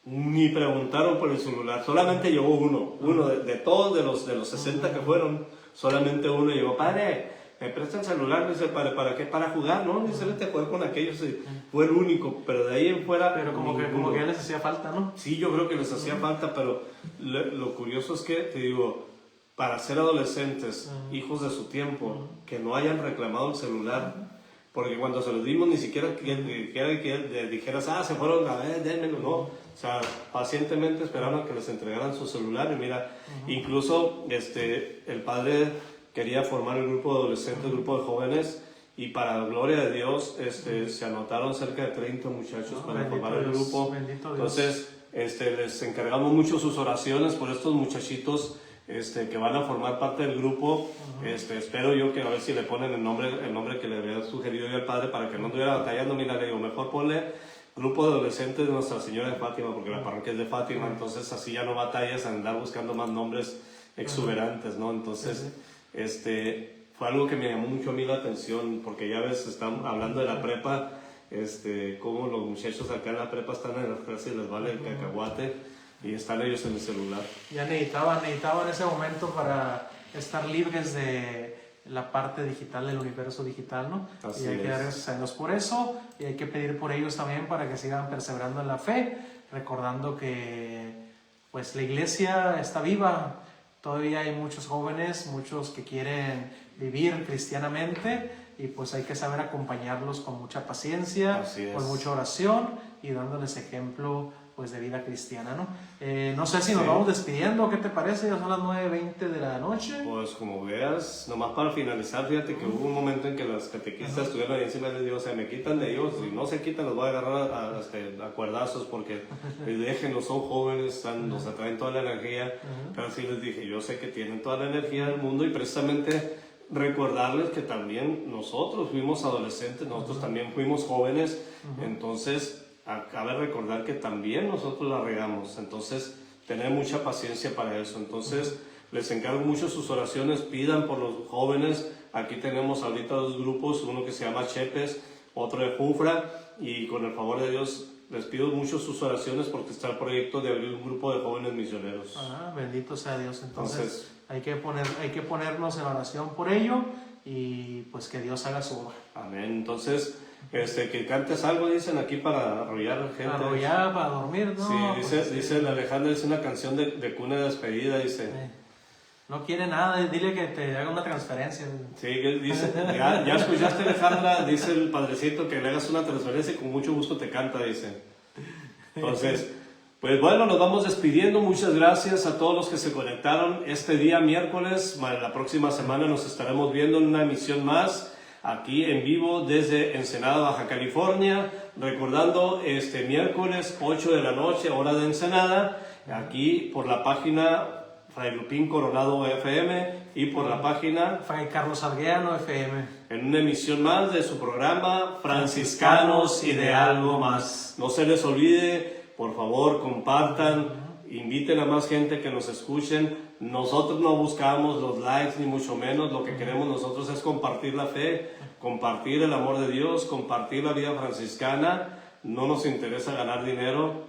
ni preguntaron por el celular, solamente llegó uno de todos de los 60 que fueron, solamente uno llegó: padre, me presta el celular. Dice: ¿para qué? Para jugar, ¿no? Dice: vete a jugar con aquellos. Fue el único, pero de ahí en fuera. Pero como que ya les hacía falta, ¿no? Sí, yo creo que les hacía falta, pero lo curioso es que, te digo, para ser adolescentes, hijos de su tiempo, que no hayan reclamado el celular. Porque cuando se los dimos, ni siquiera que dijeras: se fueron, a ver, dénmelo. No, o sea, pacientemente esperaron a que les entregaran su celular. Y mira, incluso el padre quería formar el grupo de adolescentes, el grupo de jóvenes, y para gloria de Dios, se anotaron cerca de 30 muchachos para formar el grupo. Bendito Dios. Entonces, les encargamos mucho sus oraciones por estos muchachitos que van a formar parte del grupo. Espero yo que a ver si le ponen el nombre que le había sugerido yo al padre, para que no estuviera batallando. Mira, le digo, mejor ponle grupo de adolescentes de Nuestra Señora de Fátima, porque la parroquia es de Fátima. Entonces así ya no batallas a andar buscando más nombres exuberantes, ¿no? Entonces fue algo que me llamó mucho a mí la atención, porque ya ves, están hablando de la prepa, cómo los muchachos acá en la prepa están en la clase y les vale el cacahuate, y están ellos en el celular. Ya necesitaban ese momento para estar libres de la parte digital del universo digital, ¿no? Así y hay que dar es. gracias a Dios por eso, y hay que pedir por ellos también para que sigan perseverando en la fe, recordando que pues la iglesia está viva. Todavía hay muchos jóvenes, muchos que quieren vivir cristianamente, y pues hay que saber acompañarlos con mucha paciencia, con mucha oración, y dándoles ejemplo pues de vida cristiana, ¿no? No sé si nos vamos despidiendo, ¿qué te parece? Ya son las 9:20 de la noche. Pues como veas, nomás para finalizar, fíjate que hubo un momento en que las catequistas estuvieron ahí encima de Dios: me quitan de ellos, si no se quitan los voy a agarrar a cuerdazos, porque déjenlos, son jóvenes, nos atraen toda la energía. Pero sí les dije, yo sé que tienen toda la energía del mundo, y precisamente recordarles que también nosotros fuimos adolescentes, nosotros también fuimos jóvenes. Entonces cabe recordar que también nosotros la regamos. Entonces tener mucha paciencia para eso. Entonces les encargo mucho sus oraciones, pidan por los jóvenes. Aquí tenemos ahorita 2 grupos, uno que se llama Chepes, otro de Jufra, y con el favor de Dios les pido mucho sus oraciones, porque está el proyecto de abrir un grupo de jóvenes misioneros. Bendito sea Dios. Entonces hay que ponernos en oración por ello, y pues que Dios haga su obra. Amén. Entonces, que cantes algo, dicen aquí, para arrollar gente. Para arrollar, para dormir, ¿no? Sí, dice la Alejandra, dice una canción de cuna de despedida, dice. No quiere nada, dile que te haga una transferencia. Sí, dice, ya escuchaste, Alejandra, dice el padrecito, que le hagas una transferencia y con mucho gusto te canta, dice. Entonces, pues bueno, nos vamos despidiendo. Muchas gracias a todos los que se conectaron este día miércoles. La próxima semana nos estaremos viendo en una emisión más, aquí en vivo desde Ensenada, Baja California. Recordando, miércoles 8 de la noche, hora de Ensenada, aquí por la página Fray Lupín Coronado FM y por la página Fray Carlos Argueano FM, en una emisión más de su programa Franciscanos y de algo más. No se les olvide, por favor, compartan, inviten a más gente que nos escuchen. Nosotros no buscamos los likes ni mucho menos, lo que queremos nosotros es compartir la fe, compartir el amor de Dios, compartir la vida franciscana. No nos interesa ganar dinero,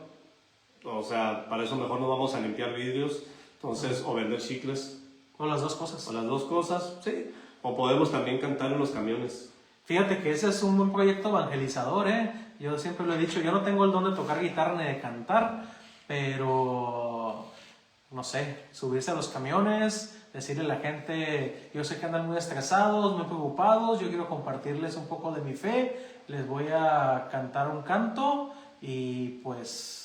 o sea, para eso mejor nos vamos a limpiar vidrios, entonces, o vender chicles. O las dos cosas. O las dos cosas, sí. O podemos también cantar en los camiones. Fíjate que ese es un buen proyecto evangelizador, Yo siempre lo he dicho, yo no tengo el don de tocar guitarra ni de cantar, pero, no sé, subirse a los camiones, decirle a la gente, yo sé que andan muy estresados, muy preocupados, yo quiero compartirles un poco de mi fe, les voy a cantar un canto, y pues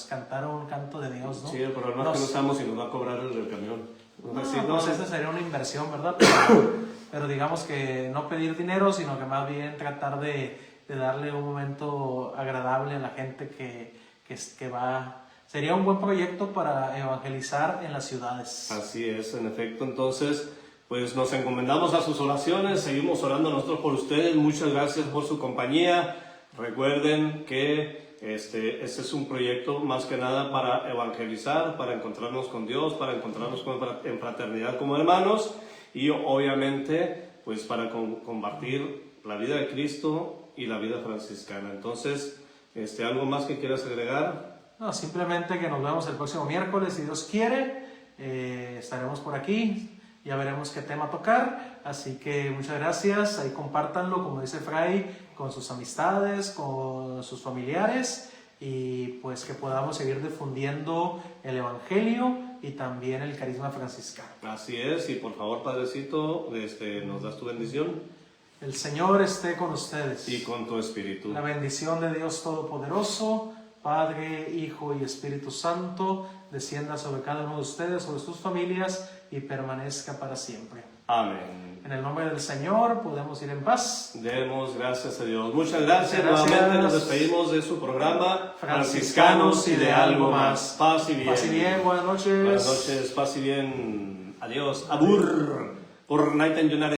cantar un canto de Dios, ¿no? Sí, el problema es que no sabemos si nos va a cobrar el camión. Pues esta sería una inversión, ¿verdad? Pero digamos que no pedir dinero, sino que más bien tratar de darle un momento agradable a la gente que va. Sería un buen proyecto para evangelizar en las ciudades. Así es, en efecto. Entonces, pues nos encomendamos a sus oraciones, seguimos orando nosotros por ustedes. Muchas gracias por su compañía. Recuerden que este es un proyecto más que nada para evangelizar, para encontrarnos con Dios, para encontrarnos en fraternidad como hermanos y obviamente pues para compartir la vida de Cristo y la vida franciscana. Entonces, ¿algo más que quieras agregar? No, simplemente que nos vemos el próximo miércoles, si Dios quiere. Estaremos por aquí, ya veremos qué tema tocar. Así que muchas gracias, ahí compártanlo, como dice Fray, con sus amistades, con sus familiares, y pues que podamos seguir difundiendo el Evangelio y también el carisma franciscano. Así es, y por favor, Padrecito, nos das tu bendición. El Señor esté con ustedes. Y con tu espíritu. La bendición de Dios Todopoderoso, Padre, Hijo y Espíritu Santo, descienda sobre cada uno de ustedes, sobre sus familias y permanezca para siempre. Amén. En el nombre del Señor podemos ir en paz. Demos gracias a Dios. Muchas gracias. Muchas gracias. Nuevamente nos despedimos de su programa Franciscanos y de algo más. Paz y bien. Paz y bien, buenas noches. Buenas noches, paz y bien. Adiós. Abur. Por Night and United.